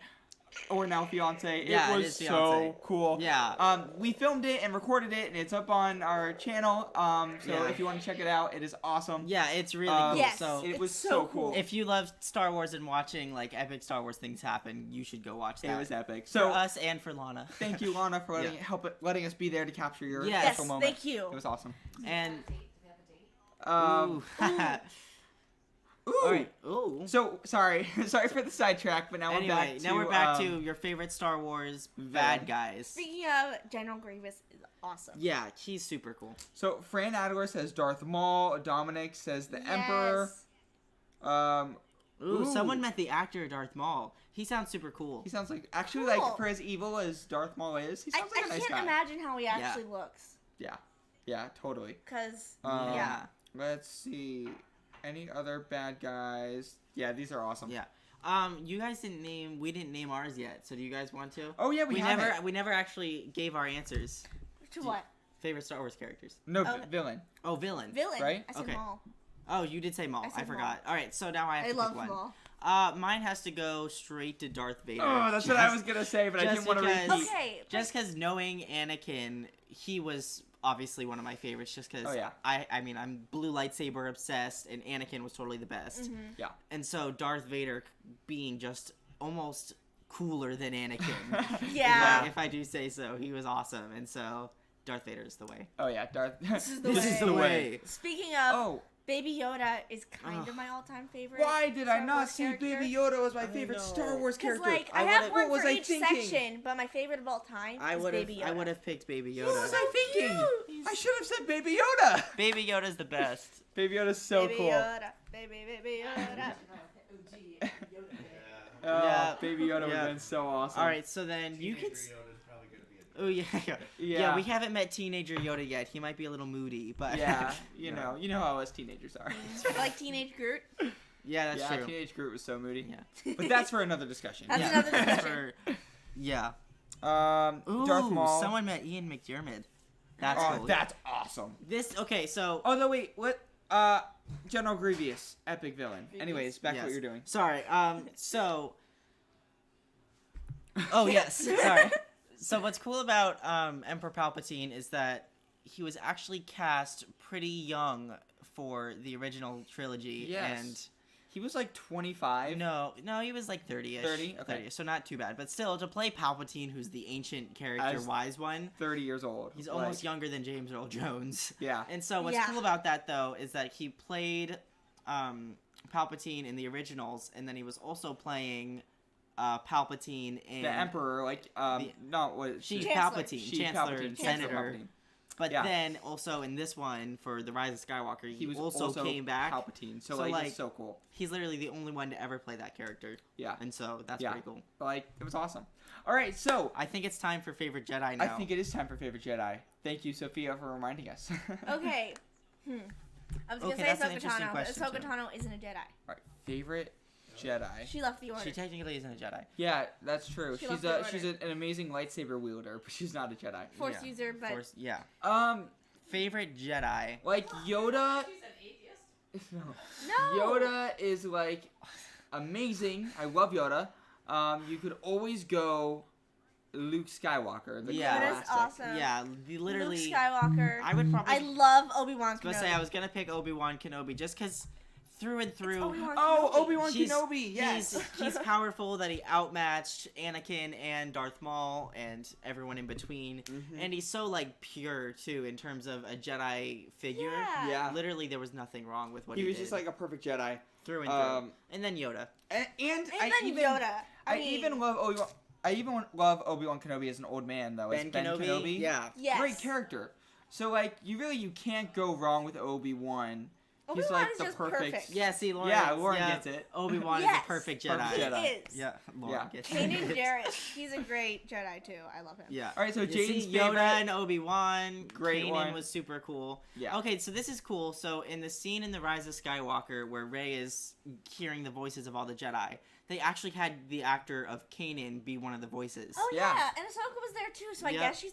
or now fiance. Yeah, it it was is so fiance. cool. Yeah. We filmed it and recorded it, and it's up on our channel. So Yeah. if you want to check it out, it is awesome. Yeah, it's really cool. Yes. So It It's was so so cool. cool. if you love Star Wars and watching like epic Star Wars things happen, you should go watch that. It was epic. For So us and for Lana. thank you, Lana, for letting Yeah. letting us be there to capture your Yes, special moment. thank you. It was awesome. And Um, ooh. ooh. All right. Ooh. So sorry for the sidetrack, but now we're Anyway, back to now we're back to your favorite Star Wars bad villain. guys. Speaking of General Grievous, is awesome. Yeah, he's super cool. So Fran Adler says Darth Maul. Dominic says the Emperor. Yes. Ooh, Ooh. someone met the actor Darth Maul. He sounds super cool. He sounds like actually Cool. like for as evil as Darth Maul is, he I sounds like a nice can't guy. imagine how he actually looks. Yeah, totally. Cause Yeah. Let's see. Any other bad guys? Yeah, these are awesome. Yeah. You guys we didn't name ours yet. So do you guys want to? Oh yeah, we have never it. we never actually gave our answers. to what? Favorite Star Wars characters. No Oh. villain. Oh, villain. Villain. Right? I said Okay. Maul. Oh, you did say Maul. I I, said forgot. All right, so now I have I to love pick one. Maul. Mine has to go straight to Darth Vader. Oh, that's what I was gonna say, but I just didn't want to because- repeat. Okay. Just because knowing Anakin, he was obviously one of my favorites. Just because Oh, yeah. I mean, I'm blue lightsaber obsessed, and Anakin was totally the best. Mhm. And so Darth Vader being just almost cooler than Anakin. Yeah. if I do say so, he was awesome, and so Darth Vader is the way. Oh yeah, Darth. This is the This way. is the way. Speaking of, Oh, Baby Yoda is kind Ugh. of my all-time favorite. why did I Star not Wars see character. Baby Yoda as my I favorite know. Star Wars Because character? like I, I have would've- one what for was I each thinking? section, but my favorite of all time I is would Baby have. Yoda. I would have picked Baby What was Yoda. I thinking? He's- I should have said Baby Yoda. Baby Yoda's the best. Baby Yoda's so Baby cool. Yoda, baby Yoda. Oh, Yeah. Baby Yoda would Yeah. have been so awesome. All right, so then you can. Oh yeah, yeah. Yeah. We haven't met teenager Yoda yet. He might be a little moody, but Yeah, you know how us teenagers are. Like Teenage Groot. yeah, that's yeah, true. Teenage Groot was so moody. Yeah. But that's for another discussion. That's Yeah. another discussion. Yeah. Darth Ooh, Maul. someone met Ian McDiarmid. That's Oh, cool. that's awesome. This okay, so Oh no, wait, what? General Grievous, epic villain. Anyways, back to what Yes. you're doing. Sorry. So. Oh yes. Sorry. So what's cool about Emperor Palpatine is that he was actually cast pretty young for the original trilogy. Yes. And He was like 25. no, he was like 30-ish. 30? Okay. 30, so not too bad. But still, to play Palpatine, who's the ancient character, As- wise one, 30 years old. he's almost Like, younger than James Earl Jones. Yeah. And so what's Yeah. cool about that though is that he played Palpatine in the originals, and then he was also playing Palpatine in The Emperor, like, not what. Sheev Chancellor. Palpatine, Sheev Chancellor, Palpatine, Senator. Palpatine. But Yeah. then also in this one for the Rise of Skywalker, He was also came back. Palpatine. So, So, like, like, it's so cool. He's literally the only one to ever play that character, Yeah. and so that's Yeah. pretty cool. Like, it was awesome. All right, so I think it's time for favorite Jedi now. I think it is time for favorite Jedi. Thank you, Sophia, for reminding us. Okay. I was gonna Okay, say that's an interesting Ahsoka Tano, but question, Ahsoka too. Tano isn't a Jedi. All right, favorite Jedi. She left the order. She technically isn't a Jedi. Yeah, that's true. She left She's the a order. she's an amazing lightsaber wielder, but she's not a Jedi. Force Yeah. user, but Force, yeah. Favorite Jedi. Like Yoda. No. no. Yoda is like amazing. I love Yoda. You could always go Luke Skywalker. The Yeah. That is classic. awesome. Yeah, literally. Luke Skywalker. I would probably. I love Obi-Wan I was gonna say I was gonna pick Obi-Wan Kenobi just because through and through. Oh, Obi-Wan He's- Kenobi. Yes. He's powerful that he outmatched Anakin and Darth Maul and everyone in between. Mhm. And he's so like pure too in terms of a Jedi figure. Yeah. Yeah. Literally there was nothing wrong with what he He was did. just like a perfect Jedi. through and through. And then Yoda. And And I then even Yoda. I even love Obi-Wan. I even love Obi-Wan Kenobi as an old man, though. As Ben Kenobi. Yeah. Yes. Great character. So, like, you can't go wrong with Obi-Wan. He's Obi-Wan like is the just perfect. Yeah, see, Lauren. Yeah, Lauren gets it. Obi-Wan Yes. is a perfect Jedi. Perfect Jedi. He is. Yeah, Lauren Yeah. gets Kanan it. Jarrus, he's a great Jedi too. I love him. Yeah. All right, so You Jaden's see, favorite. Yoda and Obi-Wan. Great Kanan one. was super cool. Yeah. Okay, so this is cool. So in the scene in The Rise of Skywalker where Rey is hearing the voices of all the Jedi, they actually had the actor of Kanan be one of the voices. Oh Yeah. yeah, and Ahsoka was there too, so I Yep. guess she's.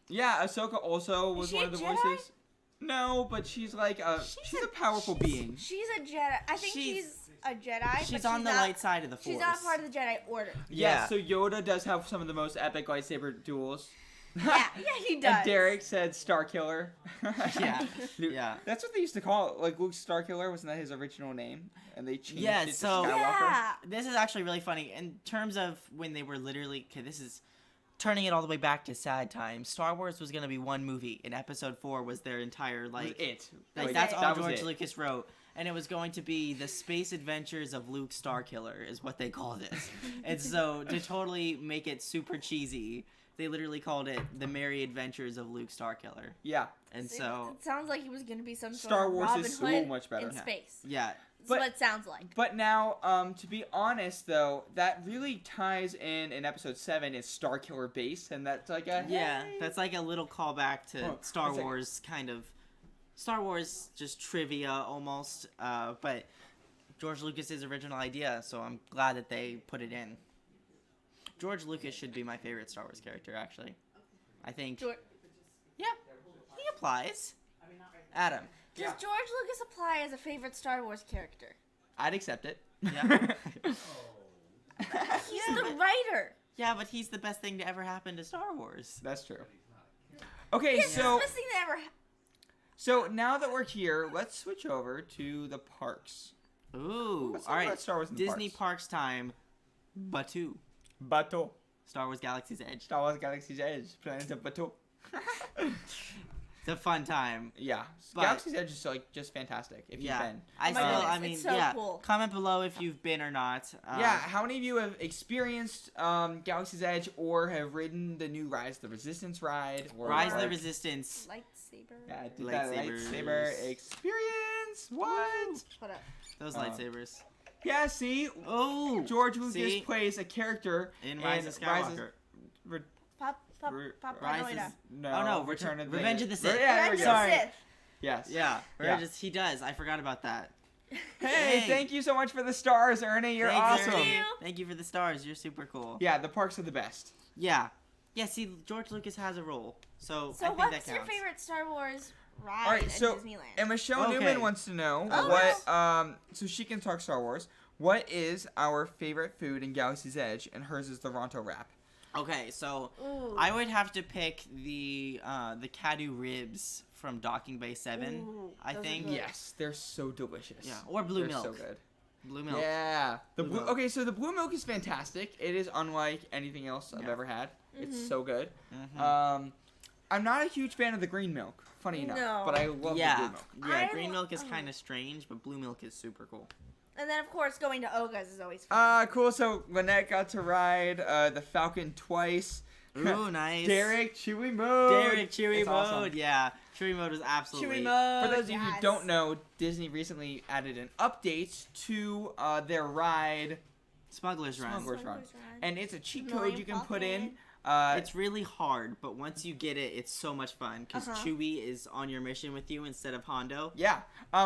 Yeah, Ahsoka also was she one a of the Jedi? voices. No, but she's like she's a powerful being. She's a Jedi. I think she's a Jedi. She's but on the not, light side of the Force. She's not part of the Jedi Order. Yeah, Yeah. so Yoda does have some of the most epic lightsaber duels. Yeah, he does. And Derek said Star Killer. Yeah, yeah. That's what they used to call it. Like Luke Star Killer, wasn't that his original name? And they changed Yeah, it to so- Skywalker. Yeah. This is actually really funny in terms of when they were literally. Okay, this is turning it all the way back to sad times. Star Wars was gonna be one movie, and Episode 4 was their entire Was like. it. Like, Like, that's it. all That was George it. Lucas wrote, and it was going to be the Space Adventures of Luke Starkiller, is what they called it. And so to totally make it super cheesy, they literally called it the Merry Adventures of Luke Starkiller. Yeah. And See, so it sounds like he was gonna be some sort Star of Wars Robin is so Hood much better. in Yeah. space. yeah, That's But- what it sounds like. But now, to be honest, though, that really ties in Episode 7 is Star Killer Base, and that's like a yeah, hey. that's like a little callback to Oh, Star it's like- Wars kind of. Star Wars just trivia almost, but George Lucas's original idea, so I'm glad that they put it in. George Lucas should be my favorite Star Wars character, actually. I think. George, Yeah, he applies. Adam. does Yeah. George Lucas apply as a favorite Star Wars character? I'd accept it. Yeah. He's the writer. Yeah, but he's the best thing to ever happen to Star Wars. That's true. Okay, He's so the best thing that ever. so now that we're here, let's switch over to the parks. Ooh, Let's talk all right. about Star Wars in the Disney parks. Parks time. Batu. Bato. Star Wars Galaxy's Edge. Star Wars Galaxy's Edge. Planet of Bato. It's a fun time. Yeah. But- Galaxy's Edge is like just fantastic if Yeah. you've been. I Oh my still, goodness, I mean, it's so yeah. cool. Comment below if you've been or not. Yeah, how many of you have experienced Galaxy's Edge or have ridden the new Rise of the Resistance ride? Or Rise of the like- Resistance. Lightsaber. Yeah, I did that Lightsabers. lightsaber experience. What? Shut up. Those Uh, lightsabers. Yeah, see, Oh, George Lucas see? plays a character In Rise of Skywalker. Pop, pop, Re- pop, Rise Noida. is- No, Oh, no, Return of the Revenge of the Sith. Yeah, there we Revenge go. of the Sorry. Sith. Yes. Yeah, Yeah. he does. I forgot about that. Hey, thank you so much for the stars, Ernie. You're Thanks, awesome. Ernie. you. Thank you for the stars. You're super cool. Yeah, the parks are the best. Yeah. Yeah, see, George Lucas has a role. So, I So, think what's that your counts. favorite Star Wars ride All right, at so Disneyland? and Michelle Okay. Newman wants to know Oh, what so she can talk Star Wars. What is our favorite food in Galaxy's Edge? And hers is the Ronto wrap. Okay, so Ooh. I would have to pick the Cadu ribs from Docking Bay 7, Ooh, I those are think. good. Yes, they're so delicious. Yeah, or blue They're milk. so good. Blue milk. Yeah. The Blue blue, milk. okay, so the blue milk is fantastic. It is unlike anything else I've Yeah. ever had. It's Mhm. so good. Mhm. I'm not a huge fan of the green milk, funny enough, No. but I love the blue Yeah, milk. yeah. I Green lo- milk is oh. kind of strange, but blue milk is super cool. And then, of course, going to Oga's is always fun. Cool. So Lynette got to ride the Falcon twice. Ooh, nice. Derek, Chewy mode. Derek, Chewy It's mode. awesome. Yeah, Chewy mode is absolutely. Chewy mode. For those of you who yes. don't know, Disney recently added an update to their ride, Smuggler's Run. Smuggler's Run. Smuggler's Run. And it's a cheat Millennium code you can put in. Falcon. It's really hard, but once you get it, it's so much fun because Uh-huh. Chewy is on your mission with you instead of Hondo. Yeah,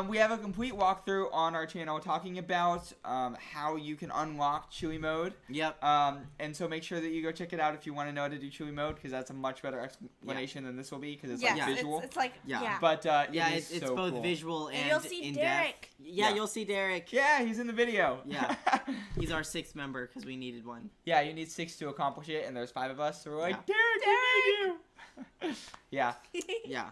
we have a complete walkthrough on our channel talking about how you can unlock Chewy mode. Yep. And so make sure that you go check it out if you want to know how to do Chewy mode, because that's a much better explanation than this will be, because it's Yes, like visual. It's like, Yeah. yeah. But Yeah, it is it's so both cool. visual and you'll see in Derek. depth. Yeah, Yeah. you'll see Derek. Yeah, he's in the video. Yeah. He's our 6th member because we needed one. Yeah, you need 6 to accomplish it, and there's 5 of us, so we're like, Yeah. Derek, we need you. Yeah. Yeah.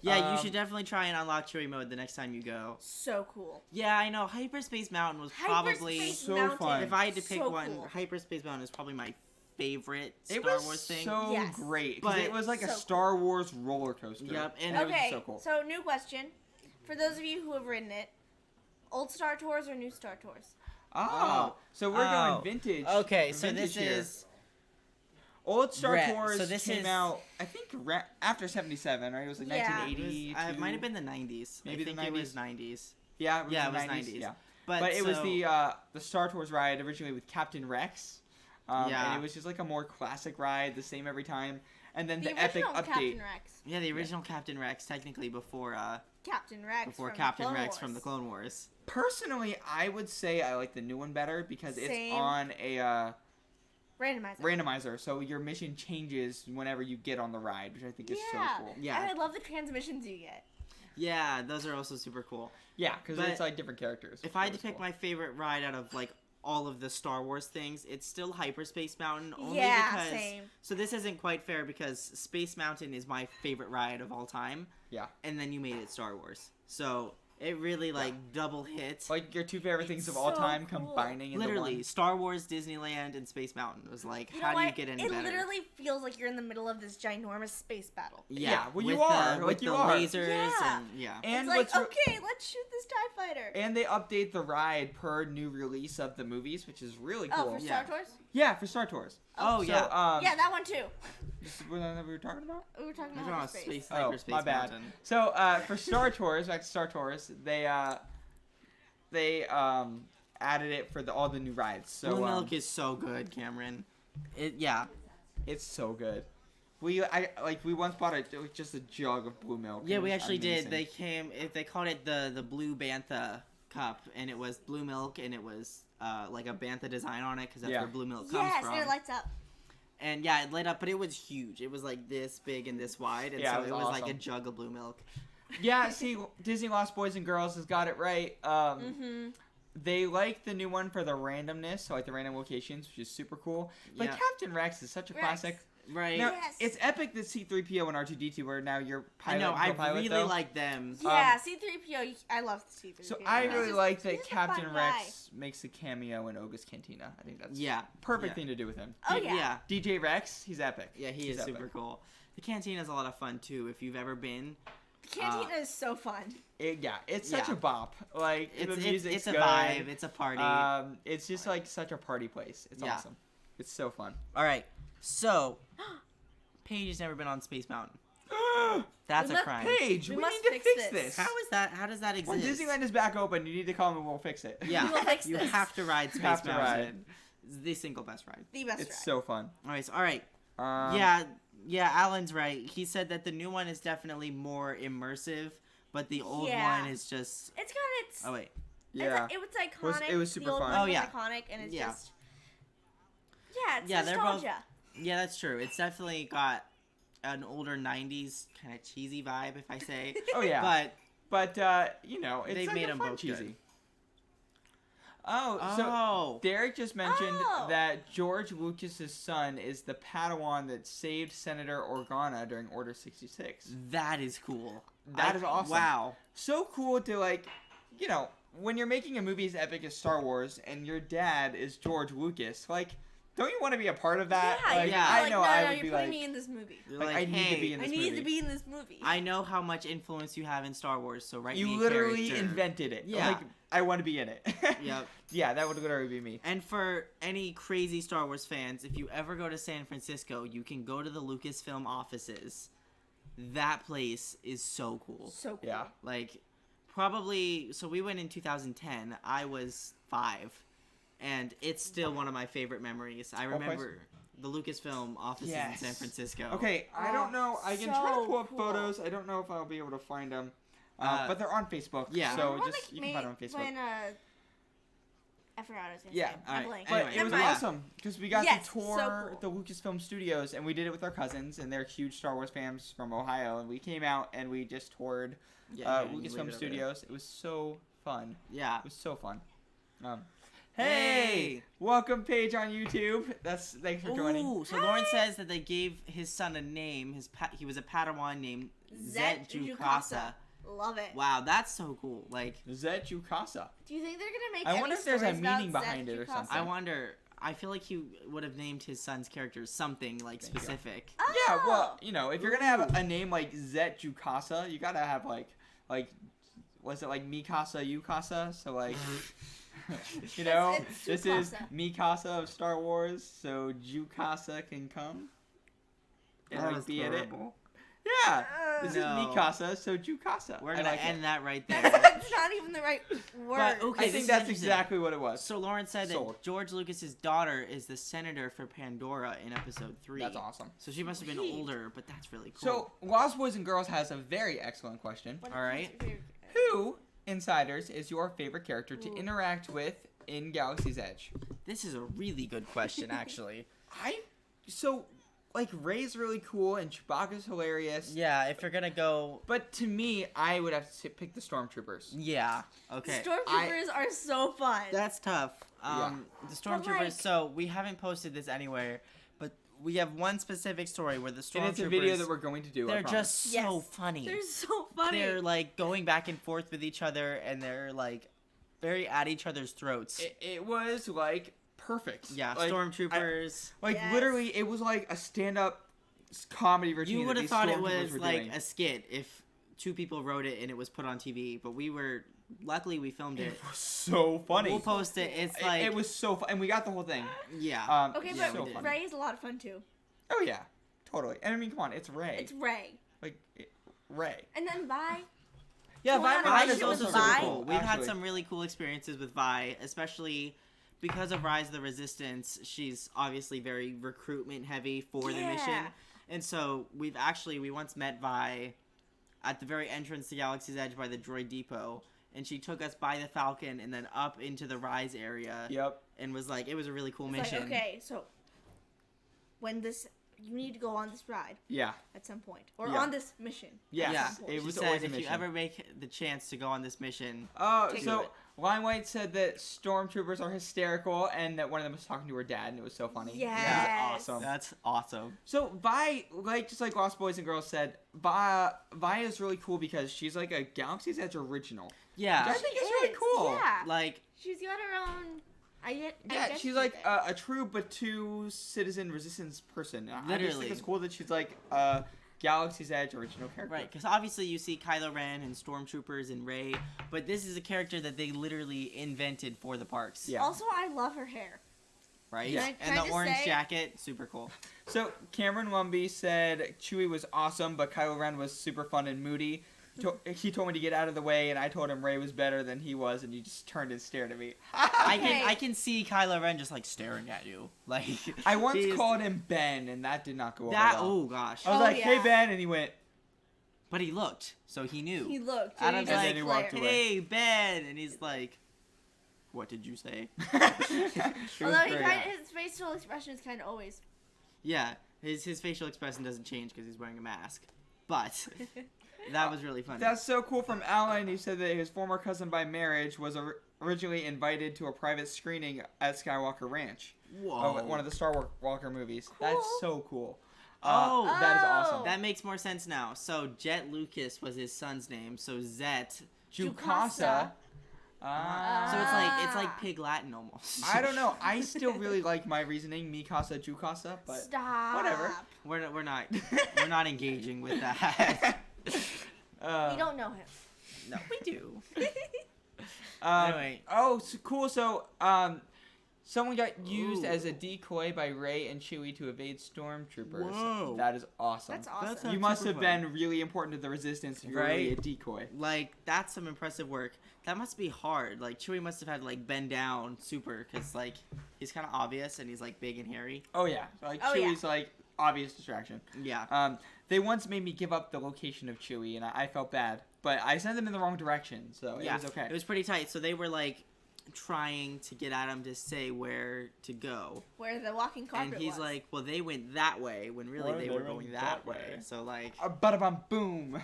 Yeah, you Um, should definitely try and unlock Chewy mode the next time you go. So cool. Yeah, I know. Hyperspace Mountain was probably. Hyperspace So Mountain. fun. If I had to pick So one, cool. Hyperspace Mountain is probably my favorite It Star was Wars thing. so Yes. great, because But- it was like a So cool. Star Wars roller coaster. Yep, and it was Okay, so cool. so new question. For those of you who have ridden it, old Star Tours or new Star Tours? Oh, so we're Oh. going vintage. Okay, so vintage this here. is Old Star Red. Tours So this came is- out, I think, after 77, right? It was like Yeah. 1982. it might have been the 90s. Maybe I the think it was 90s. Yeah, it was Yeah, the it was 90s. 90s. Yeah. But, But it was so- the Star Tours ride originally with Captain Rex. Yeah. And it was just like a more classic ride, the same every time. And then The the epic original update. Captain Rex. Yeah, the original Captain Rex, technically before Captain Rex. from Captain Clone Rex Wars. from the Clone Wars. Personally, I would say I like the new one better because Same. it's on a Randomizer. randomizer, so your mission changes whenever you get on the ride, which I think is so cool. Yeah. And I love the transmissions you get. Yeah, those are also super cool. Yeah, because But it's like different characters. If I had to That was pick cool. my favorite ride out of like all of the Star Wars things, it's still Hyperspace Mountain. Only Yeah, because same. so this isn't quite fair because Space Mountain is my favorite ride of all time. Yeah. And then you made it Star Wars, so it really like double hit. Like your two favorite things It's of all so time cool. combining into Literally, one. Star Wars, Disneyland, and Space Mountain was like, You how know do you what? get any It better? literally feels like you're in the middle of this ginormous space battle. Yeah, well, you with are, the, like with you the are. lasers Yeah. and yeah. And it's like, what's re- okay, let's shoot this TIE fighter. and they update the ride per new release of the movies, which is really cool. Oh, for Star Yeah. Tours? Yeah, for Star Tours. Oh So, yeah. Yeah, that one too. this is what we were talking about. We were talking We're about talking about hyperspace. space, Oh, Hyperspace my bad. Mountain. So for Star Tours, back to Star Tours, they added it for all the new rides. So Blue Milk is so good, Cameron. Yeah. it's so good. We once bought just a jug of blue milk. Yeah, It we was actually did. amazing. They called it the Blue Bantha cup, and it was blue milk, and it was like a Bantha design on it because that's Yeah. where blue milk comes Yes, from. and it lights up. And yeah, it lit up, but it was huge. It was like this big and this wide, and Yeah, so it it was was like a awesome. jug of blue milk. Yeah, see, Disney Lost Boys and Girls has got it right. Mm-hmm. They like the new one for the randomness, so like the random locations, which is super cool. But Yeah. Captain Rex is such a Rex. classic. Right. Now, Yes. it's epic that C-3PO and R2-D2 are now your I pilot. know. and I co-pilot, really though. like them. Yeah, C-3PO. I love C-3PO. So I He's really just- like that he's a Captain fun Rex makes a cameo in Oga's Cantina. I think that's Yeah. perfect Yeah. thing to do with him. guy. Oh yeah. Yeah. DJ Rex, he's epic. Yeah, he He's is super epic. cool. The canteen is a lot of fun too. If you've ever been, The Cantina is so fun. It's such Yeah. a bop. Like the music's it's a good. vibe. It's a party. It's just like such a party place. It's Yeah. awesome. It's so fun. All right. So, Paige has never been on Space Mountain. That's We a must- crime. Paige, We we, must need to fix fix this. this. How is that? How does that exist? When Disneyland is back open, you need to come and we'll fix it. Yeah, We will fix you this. have to ride Space have to Mountain. ride. It's the single best ride. The best It's ride. so fun. All right. Yeah, Alan's right. He said that the new one is definitely more immersive, but the old Yeah. one is just. It's got its. Oh wait. Yeah. It was iconic. It was super the old fun. one Oh, was yeah. iconic, and it's Yeah. just. Yeah, it's Yeah, they're both- nostalgia. Yeah, that's true. It's definitely got an older '90s kind of cheesy vibe, if I say. Oh yeah. But But you know, it's They've like made a 'em fun both cheesy. good. Oh, so oh, Derek just mentioned Oh. that George Lucas's son is the Padawan that saved Senator Organa during Order 66. that is cool. That is awesome. Wow. So cool to like, you know, when you're making a movie as epic as Star Wars and your dad is George Lucas, like, don't you want to be a part of that? Yeah, like, yeah. I like, know no, I no, would you're be putting like, me in this movie. You're like, I need to hey, be in I this need movie. to be in this movie. I know how much influence you have in Star Wars, so write me You a literally character. invented it. Yeah. Like, I want to be in it. Yep. Yeah, that would literally be me. And for any crazy Star Wars fans, if you ever go to San Francisco, you can go to the Lucasfilm offices. That place is so cool. So cool. Yeah. Like, probably, so we went in 2010. I was 5. And it's still one of my favorite memories. I What place? remember the Lucasfilm offices in San Yes. Francisco. Okay, I don't know. I can try to so pull up cool. photos. I don't know if I'll be able to find them. But they're on Facebook. yeah. So Remember, just like, you can find them on Facebook. When, I forgot what I was going to Yeah, say. alright. I blanked. But Anyway, it was Never mind. awesome because we got Yes, to so tour cool. the Lucasfilm Studios and we did it with our cousins and they're huge Star Wars fans from Ohio and we came out and we just toured Yeah, here, you leave it Lucasfilm over Studios. It was so fun. there. Yeah. It was so fun. Hey! Hey, welcome Paige on YouTube. Thanks for joining. Ooh, so Lauren says that they gave his son a name. He was a Padawan named Zet Jukasa. Love it. Wow, that's so cool. Like, Zet Jukasa. Do you think they're going to make I any wonder if there's a stories about meaning behind Zet it or Jukasa? something. I wonder. I feel like he would have named his son's character something like There you go. specific. Oh! Yeah, well, you know, if you're gonna have a name like Zet Jukasa, you gotta have like, was it like Mikasa Yukasa? So like, You know, It's this is Jukasa. Mikasa of Star Wars, so Jukasa can come. And That like was be in it. terrible. Yeah, this No. is Mikasa, so Jukasa. We're I gonna like end it. that right there. That's not even the right word. But, okay, I this think is that's interesting. exactly what it was. So Lauren said Sold. that George Lucas's daughter is the senator for Pandora in Episode 3. That's awesome. So she must have been Sweet. older, but that's really cool. So Lost Boys and Girls has a very excellent question. What all right. is your favorite- Who, Insiders, is your favorite character to Ooh. interact with in Galaxy's Edge? This is a really good question, actually. Like Rey's really cool and Chewbacca's hilarious. Yeah, if you're gonna go, But to me, I would have to pick the Stormtroopers. yeah, okay. Stormtroopers are so fun. That's tough. The stormtroopers. like- So we haven't posted this anywhere, but we have one specific story where the stormtroopers. And it's a video that we're going to do. I They're promise. just so Yes. funny. They're so funny. They're like going back and forth with each other, and they're like very at each other's throats. It was like perfect. Yeah, like, stormtroopers. Yes. Literally, it was like a stand-up comedy routine. You that would have these thought it stormtroopers was were like doing. a skit if two people wrote it and it was put on TV, but luckily we filmed it. It was so funny. We'll post it. It's It- like it was so fun, and we got the whole thing. yeah. okay, Yeah, but we did. Ray is a lot of fun too. Oh yeah, totally. And I mean, come on, it's Rey. It's Ray. Ray. And then Vi. Yeah, Going on Vi a Vi mission is also with super Vi? cool. We've had actually. some really cool experiences with Vi, especially because of Rise of the Resistance. She's obviously very recruitment heavy for the mission. Yeah. And so we once met Vi at the very entrance to Galaxy's Edge by the droid depot, and she took us by the Falcon and then up into the Rise area Yep. and was like, it was a really cool It's mission. like, okay, so you need to go on this ride Yeah. at some point, or Yeah. on this mission. Yes. Yeah, It It she was said always a if you mission. ever make the chance to go on this mission, Oh, Take so it. Line White said that stormtroopers are hysterical, and that one of them was talking to her dad, and it was so funny. Yes. It was awesome. that's awesome. So Vi, just like Lost Boys and Girls said, Vi is really cool because she's like a Galaxy's Edge original. Yeah, I think it's really cool. Yeah. like She's got her own. I Yeah, guess she's like a true Batu citizen resistance person. I just Literally. think it's cool that she's like a Galaxy's Edge original character. right, because obviously you see Kylo Ren and stormtroopers and Rey, but this is a character that they literally invented for the parks. Yeah. Also, I love her hair. Right? Yeah. Can I And the just orange say- jacket, super cool. So Cameron Lumby said Chewie was awesome, but Kylo Ren was super fun and moody. He told me to get out of the way, and I told him Rey was better than he was, and he just turned and stared at me. Okay. I can see Kylo Ren just like staring at you. Like I once he's- called him Ben, and that did not go over that. well. Oh gosh. I was Oh, like, "Hey yeah. Ben," and he went. But he looked, so he knew. He looked. Adam's and like, then he walked away. "Hey Ben," and he's like, "What did you say?" It was Although very odd. his facial expression is kind of always. Yeah, his facial expression doesn't change because he's wearing a mask. But that was really funny. That's so cool from Alan. He said that his former cousin by marriage was originally invited to a private screening at Skywalker Ranch Whoa. of one of the Star Walker movies. Cool. That's so cool. Oh. That is awesome. That makes more sense now. So Jet Lucas was his son's name. So Zet. Jukasa. So it's like Pig Latin almost. I don't know. I still really like my reasoning, Mikasa Jukasa, but Stop. whatever. We're not engaging with that. We don't know him. No, we do. Um, Anyway. Oh, so cool. So, someone got used Ooh. as a decoy by Rey and Chewie to evade stormtroopers. Whoa. That is awesome. That's awesome. That's You must super have fun. been really important to the Resistance if you're really a Right? decoy. Like that's some impressive work. That must be hard. Like Chewie must have had to like bend down super because like he's kind of obvious and he's like big and hairy. Oh yeah, so, like Oh, yeah. Chewie's like obvious distraction. Yeah. They once made me give up the location of Chewie, and I felt bad, but I sent them in the wrong direction, so Yeah, it was okay. It was pretty tight. So they were like trying to get Adam to say where to go, Where the walking carpet and he's was. like, "Well, they went that way when really Well, they they were went going that that way." way. So like, Bada bum boom.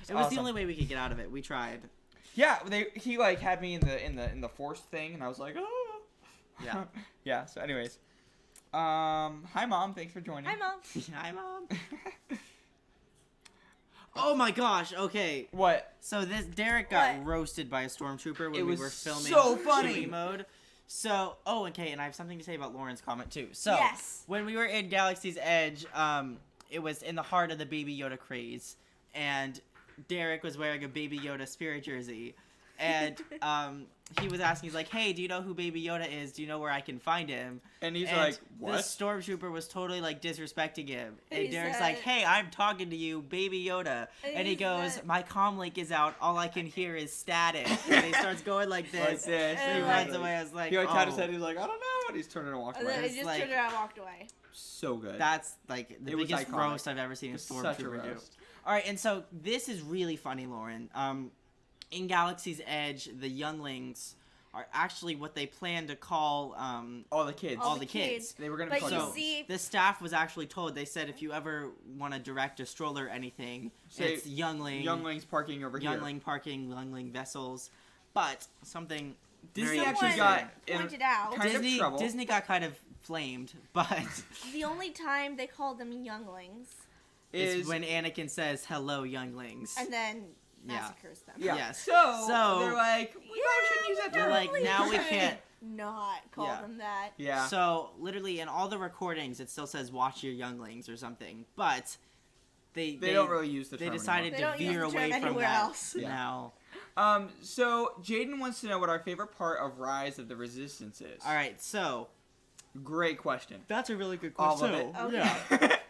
it was the only way we could get out of it. We tried. Yeah, he like had me in the force thing, and I was like, oh. Yeah. Yeah. So, anyways, hi mom, thanks for joining. Hi, Mom. Hi, Mom. Oh my gosh. Okay. What? So Derek got What? roasted by a stormtrooper when It we was were filming so funny. Chewie mode. So, okay, and I have something to say about Lauren's comment too. So, Yes. when we were in Galaxy's Edge, it was in the heart of the Baby Yoda craze, and Derek was wearing a Baby Yoda spirit jersey, and he was asking, he's like, hey, do you know who Baby Yoda is? Do you know where I can find him? And he's And like, the what? stormtrooper was totally like disrespecting him. And He Derek's said- like, hey, I'm talking to you, Baby Yoda. And he he goes, said- my comm link is out. All I can hear is static. And he starts going like this. Like this. And he like- runs away. I was like, He like oh, tapped his head. He's like, I don't know. And he's turning and walking And then away. it just like- turned around and walked away. So good. that's like the It was biggest iconic. roast I've ever seen a It's such a stormtrooper do. roast. All right, and so this is really funny, Lauren. In Galaxy's Edge, the younglings are actually what they plan to call All the kids. all the kids. They were gonna be But called you So young. see- the staff was actually told. They said if you ever want to direct a stroller or anything, Say, it's youngling, younglings parking over here. youngling parking, youngling vessels. But something Disney very actually Someone got in pointed out kind of Disney trouble. Disney got kind of flamed, but the only time they called them younglings it's is when Anakin says hello, younglings. and then Yeah. massacres them. yeah. Yes. So, So- they're like, we probably shouldn't use that They're term. like, now we should can't. not call Yeah. them that. Yeah. So literally in all the recordings, it still says "watch your younglings" or something, but they don't really use the term they decided They to don't use veer the term away from anywhere that else. Yeah. now. anymore. So Jaden wants to know what our favorite part of Rise of the Resistance is. All right, so Great question. that's a really good All of question. it.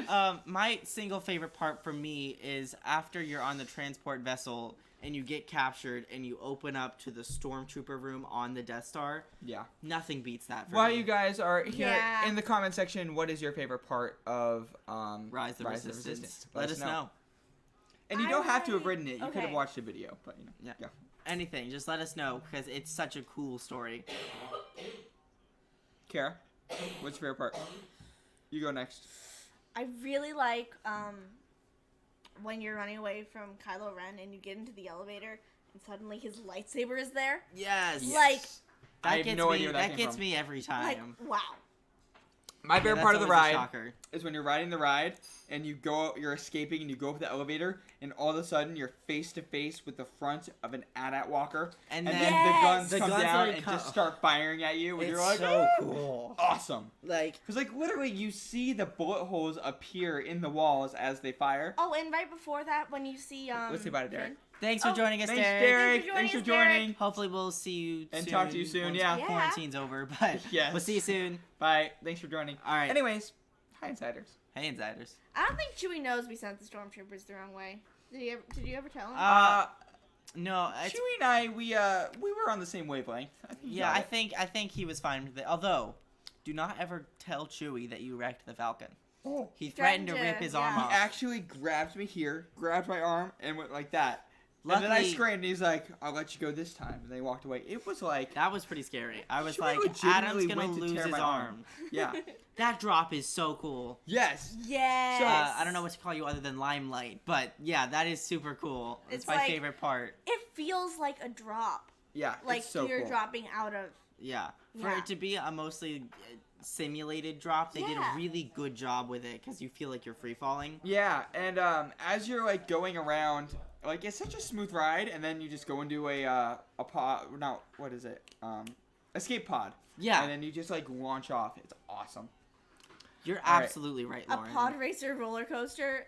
Yeah. My single favorite part for me is after you're on the transport vessel and you get captured and you open up to the stormtrooper room on the Death Star. Yeah. Nothing beats that for While me. you guys are here Yeah. in the comment section, what is your favorite part of Rise of the Rise of the Resistance. Resistance? Let us know. And you I don't have to have like- written it. You could have okay. watched the video, but you know. Yeah. Yeah. Anything, just let us know because it's such a cool story. Kara, what's your favorite part? You go next. I really like when you're running away from Kylo Ren and you get into the elevator and suddenly his lightsaber is there. Yes. Like- That I have gets no me, idea where that came gets from. me every time. Like, wow. My favorite Yeah, part of the that's always a ride shocker. is when you're riding the ride and you're escaping and you go up the elevator and all of a sudden you're face to face with the front of an AT-AT walker And and then then the Yes! guns The come guns down like and come- just start firing at you and it's you're like, so "Ah!" cool. Awesome. Like, Because like literally you see the bullet holes appear in the walls as they fire. Oh, and right before that, when you see Let's say bye to Derek. Finn- thanks for Oh, joining us, Thanks, Derek. Derek. Thanks Thanks for for joining us, Derek. joining. Hopefully we'll see you And soon talk to you soon, once yeah. Yeah. quarantine's over, but Yes. we'll see you soon. Bye. Thanks for joining. All right. Anyways, hi insiders. Hey, Insiders. I don't think Chewie knows we sent the stormtroopers the wrong way. Did you ever tell him? No, it's, Chewie and I, we were on the same wavelength. I think he yeah, got I it. think he was fine with it. Although, do not ever tell Chewie that you wrecked the Falcon. Oh. He threatened to threatened rip to, his arm yeah. off. He actually grabbed me here, grabbed my arm, and went like that. And then I Luckily- screamed, and he's like, I'll let you go this time. And they walked away. It was like, That was pretty scary. I was Chewie like, legitimately Adam's gonna went to lose tear his my arm. arm. yeah. That drop is so cool. Yes. Yes. I don't know what to call you other than Limelight, but yeah, that is super cool. It's It's my like- favorite part. It feels like a drop. Yeah. Like it's so you're cool. dropping out of. Yeah. For Yeah. it to be a mostly simulated drop, they did a Yeah. really good job with it because you feel like you're free falling. Yeah, and as you're like going around, like it's such a smooth ride, and then you just go into a pod. No, what is it? Escape pod. Yeah. And then you just like launch off. It's awesome. You're All right. absolutely right, A Lauren. pod racer roller coaster.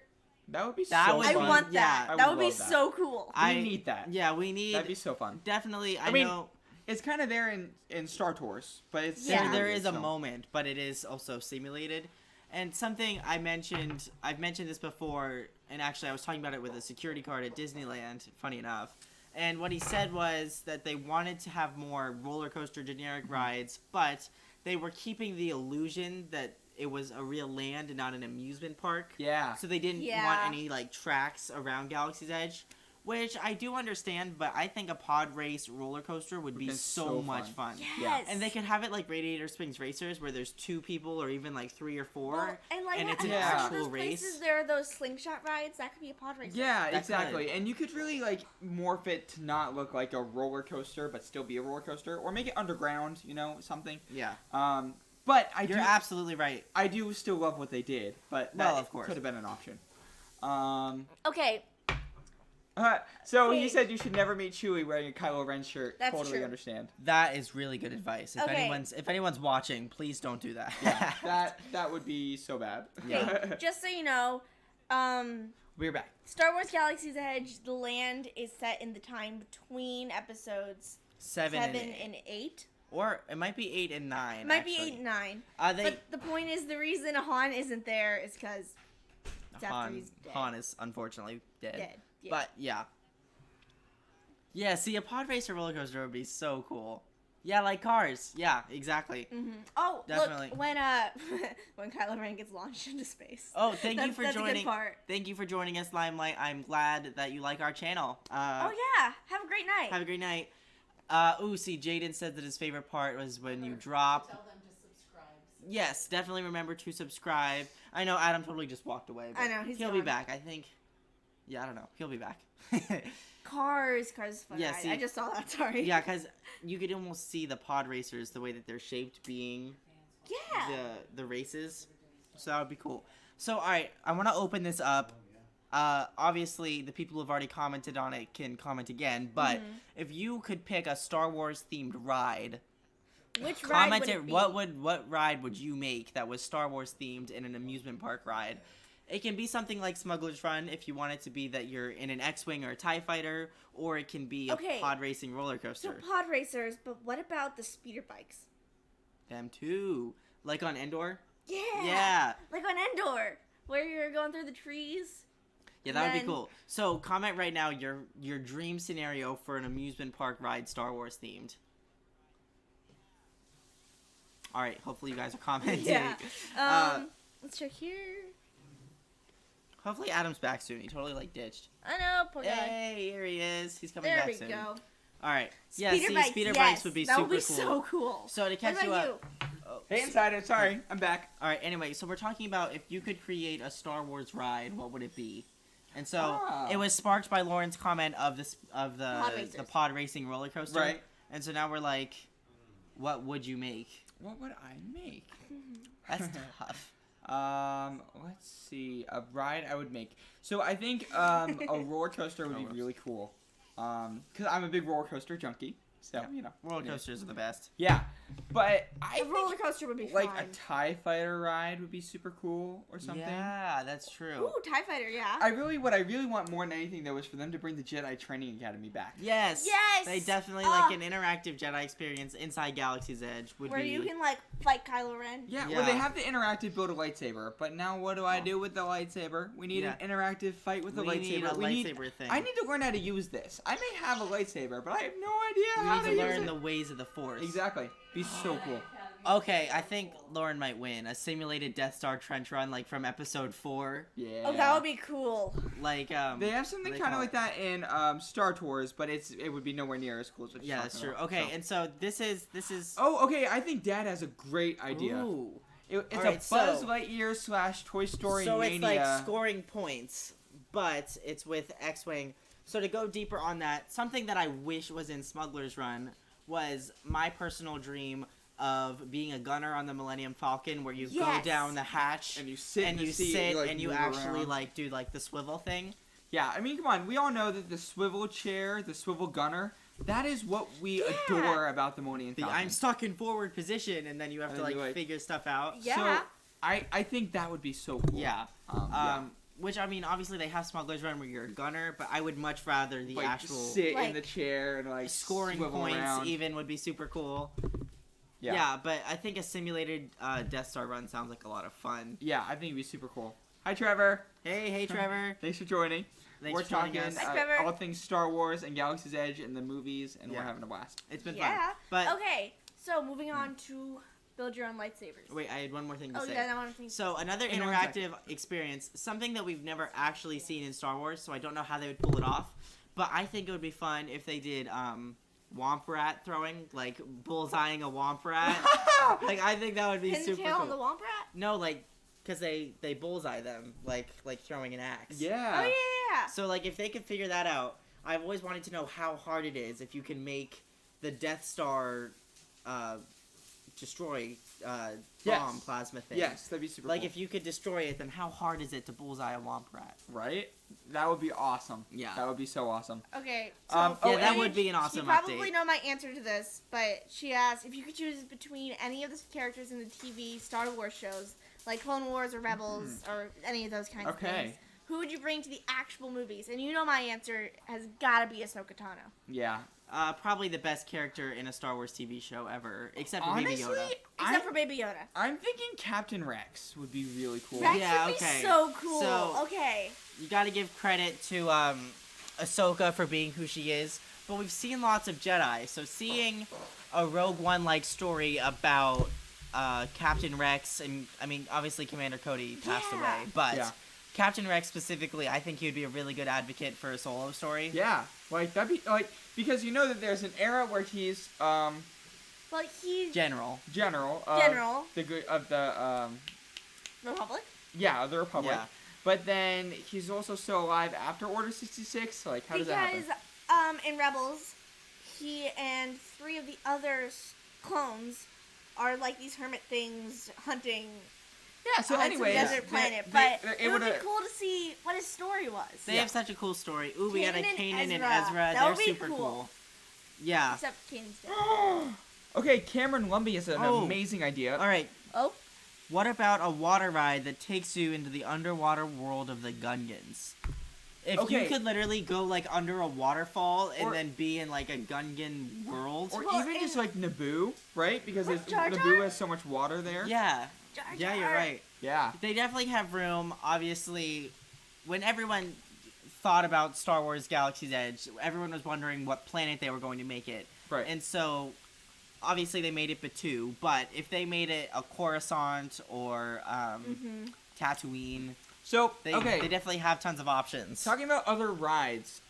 That would be That so would I fun. be- want that. yeah, I that would would be love that. so cool. We need that. Yeah, we need. That'd be so fun. Definitely, I, I mean, know It's kind of there in Star Tours, but it's Yeah. there simulated, is a so. moment, but it is also simulated. And something I've mentioned this before, and actually I was talking about it with a security guard at Disneyland, funny enough. And what he said was that they wanted to have more roller coaster generic rides, but they were keeping the illusion that it was a real land and not an amusement park. Yeah. So they didn't want Yeah. any like tracks around Galaxy's Edge, which I do understand, but I think a pod race roller coaster would be Been so so much fun. fun. Yes. And they could have it like Radiator Springs Racers, where there's 2 people or even like 3 or 4. Well, and like and it's an at some of actual those places, race. there are those slingshot rides. That could be a pod racer. Yeah, That exactly. could. And you could really like morph it to not look like a roller coaster, but still be a roller coaster, or make it underground. You know, something. Yeah, But you're absolutely right. I do still love what they did, but Well, that of course. could have been an option. Okay. So he Okay. said you should never meet Chewie wearing a Kylo Ren shirt. That's totally true. understand. That is really good advice. If Okay. anyone's watching, please don't do that. Yeah, that would be so bad. Yeah. Okay. Just so you know, We're back. Star Wars Galaxy's Edge, the land is set in the time between episodes 7 and 8. or it might be 8 and 9. It might be actually. 8 and 9. They But the point is, the reason Han isn't there is because it's after he's dead. Han is unfortunately dead. Yeah. But yeah. Yeah, see, a pod racer roller coaster would be so cool. Yeah, like Cars. Yeah, exactly. Oh, Definitely. look, when when Kylo Ren gets launched into space. Oh, thank you for that's joining. A good part. Thank you for joining us, Limelight. I'm glad that you like our channel. Oh yeah, have a great night. Have a great night. See, Jaden said that his favorite part was when you drop. Tell them to subscribe. Yes, definitely remember to subscribe. I know Adam totally just walked away. But I know, he's he'll be gone. back. I think. Yeah, I don't know. He'll be back. Cars is fun. Yeah, ride. see- I just saw that. Sorry. Yeah, because you could almost see the pod racers the way that they're shaped being Yeah. the races. So that would be cool. So, alright, I want to open this up. Obviously, the people who've already commented on it can comment again, but if you could pick a Star Wars themed ride, Which ride comment would it. it be? What ride would you make that was Star Wars themed in an amusement park ride? It can be something like Smuggler's Run if you want it to be that you're in an X-Wing or a TIE fighter, or it can be a Okay. pod racing roller So coaster. pod racers, but what about the speeder bikes? Them too. Like on Endor? Yeah. Yeah. Like on Endor, where you're going through the trees. Yeah, that would be then- cool. So comment right now your dream scenario for an amusement park ride Star Wars themed. Alright, hopefully you guys are commenting. Yeah. Uh, Let's check here. Hopefully Adam's back soon. He totally like ditched. I know, poor guy. Hey, here he is. He's coming There back we soon. go. Alright. Yeah, Speeder see, bikes, speeder yes, bikes would be that super would be cool. so cool. So to catch What you about up. Oh, Hey, Insider. Sorry, I'm back. Alright, anyway, so we're talking about if you could create a Star Wars ride, what would it be? And so Ah. it was sparked by Lauren's comment of Pod the racers. pod racing roller coaster. Right. And so now we're like, what would you make? What would I make? That's tough. Let's see. A ride I would make. So I think a roller coaster would be really cool. Because I'm a big roller coaster junkie. So, you know. Roller yeah. coasters are the best. Yeah. But I A think, roller coaster would be like fun. a TIE fighter ride would be super cool or something. Yeah, that's true. Ooh, TIE Fighter, yeah. What I really want more than anything though is for them to bring the Jedi Training Academy back. Yes. Yes! They definitely Ah. like an interactive Jedi experience inside Galaxy's Edge would Where be. you can, like, fight Kylo Ren. Yeah, Yeah. well, they have the interactive build a lightsaber, but now what do I do with the lightsaber? We need Yeah. an interactive fight with the we lightsaber. need a lightsaber thing. I need to learn how to use this. I may have a lightsaber, but I have no idea we how need to to use learn it. the ways of the Force. Exactly. Be so cool. Okay, I think Lauren might win. A simulated Death Star trench run, like from Episode 4. Yeah. Oh, that would be cool. Like, They have something what do they kind call of like that in Star Tours, but it would be nowhere near as cool as what you're Yeah, that's talking true. about, Okay, so. and so this is. Oh, okay. I think Dad has a great idea. Ooh. It's Alright, a Buzz so- Lightyear / Toy Story So Mania. it's like scoring points, but it's with X-Wing. So to go deeper on that, something that I wish was in Smuggler's Run was my personal dream of being a gunner on the Millennium Falcon, where you Yes. go down the hatch and you sit and in the you seat, sit like, and you move actually around. like do like the swivel thing. Yeah, I mean, come on. We all know that the swivel chair, the swivel gunner, that is what we Yeah. adore about the Millennium The Falcon. I'm stuck in forward position, and then you have And to then you, like like- figure stuff out. Yeah. So, I think that would be so cool. Yeah. Yeah. Which I mean, obviously they have Smuggler's Run where you're a gunner, but I would much rather the Like, actual sit in Like, the chair and like scoring swivel points around. even would be super cool. Yeah. Yeah, but I think a simulated Death Star run sounds like a lot of fun. Yeah, I think it'd be super cool. Hi, Trevor. Hey, Trevor. Thanks for joining. Thanks We're for joining talking us. Hi, Trevor. all things Star Wars and Galaxy's Edge and the movies, and Yeah. we're having a blast. It's been Yeah. fun. But Okay, so moving on to build your own lightsabers. wait, I had one more thing to Oh, say. yeah, I want to think. So another In 1 interactive experience, something that we've never actually seen in Star Wars, so I don't know how they would pull it off. But I think it would be fun if they did Womp Rat throwing, like bullseyeing a Womp Rat. Like I think that would be Pin the super tail cool. on the Womp Rat? No, like because they bullseye them, like throwing an axe. Yeah. Oh, yeah. So like if they could figure that out, I've always wanted to know how hard it is if you can make the Death Star destroy bomb Yes. plasma thing. Yes, that'd be super Like cool. if you could destroy it, then how hard is it to bullseye a Womp Rat? Right? That would be awesome. Yeah. That would be so awesome. Okay. So Oh, Yeah, that and- would be an you awesome probably update. know my answer to this, but she asked if you could choose between any of the characters in the TV Star Wars shows, like Clone Wars or Rebels or any of those kinds of Okay. things. who would you bring to the actual movies? And you know my answer has got to be Ahsoka Tano. Yeah. Probably the best character in a Star Wars TV show ever, except for Baby Honestly, Yoda. Except for Baby Yoda. I'm thinking Captain Rex would be really cool. Rex Yeah, would be okay. so cool. So- Okay. You got to give credit to Ahsoka for being who she is, but we've seen lots of Jedi, so seeing a Rogue One-like story about Captain Rex, and I mean, obviously Commander Cody passed Yeah. away, but Yeah. Captain Rex specifically, I think he would be a really good advocate for a solo story. Yeah, like that'd be like because you know that there's an era where he's Well, he's General. general General. the good of the Republic. of the Republic, Yeah. but then he's also still alive after Order 66. So like, how does that Because happen? in Rebels, he and 3 of the other clones are like these hermit things hunting Yeah. So on anyway, some desert planet. But they're it able would be to. cool to see what his story was. They have such a cool story. Ooh, we got a Kanan Kanan and and Ezra. Ezra. That They're would be super cool. cool. Yeah. Except Kanan's dead. Okay, Cameron Lumby is an Oh. amazing idea. All right. Oh, What about a water ride that takes you into the underwater world of the Gungans? If Okay. you could literally go like under a waterfall and Or- then be in like a Gungan world. Or Well, even just and- like Naboo, right? Because With Jar Jar? Naboo has so much water there. Yeah. Jar Yeah, you're Jar. right. Yeah. They definitely have room. Obviously, when everyone thought about Star Wars Galaxy's Edge, everyone was wondering what planet they were going to make it. Right. And so, obviously, they made it Batuu. But if they made it a Coruscant or Tatooine, So they okay. definitely have tons of options. Talking about other rides,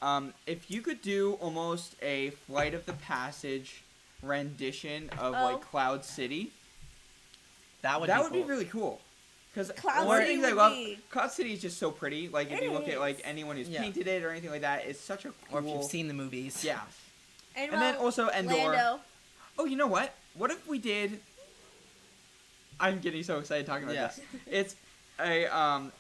if you could do almost a Flight of the Passage rendition of Oh. like Cloud City, that would that be would cool. be really cool. Because Cloud one of the City things I would love, be- Cloud City is just so pretty. Like if It you look at like is. anyone who's Yeah. painted it or anything like that, it's such a cool. Or if you've seen the movies. Yeah. And, And then well, also Endor. Lando. Oh, you know what? What if we did? I'm getting so excited talking about Yeah. this. It's a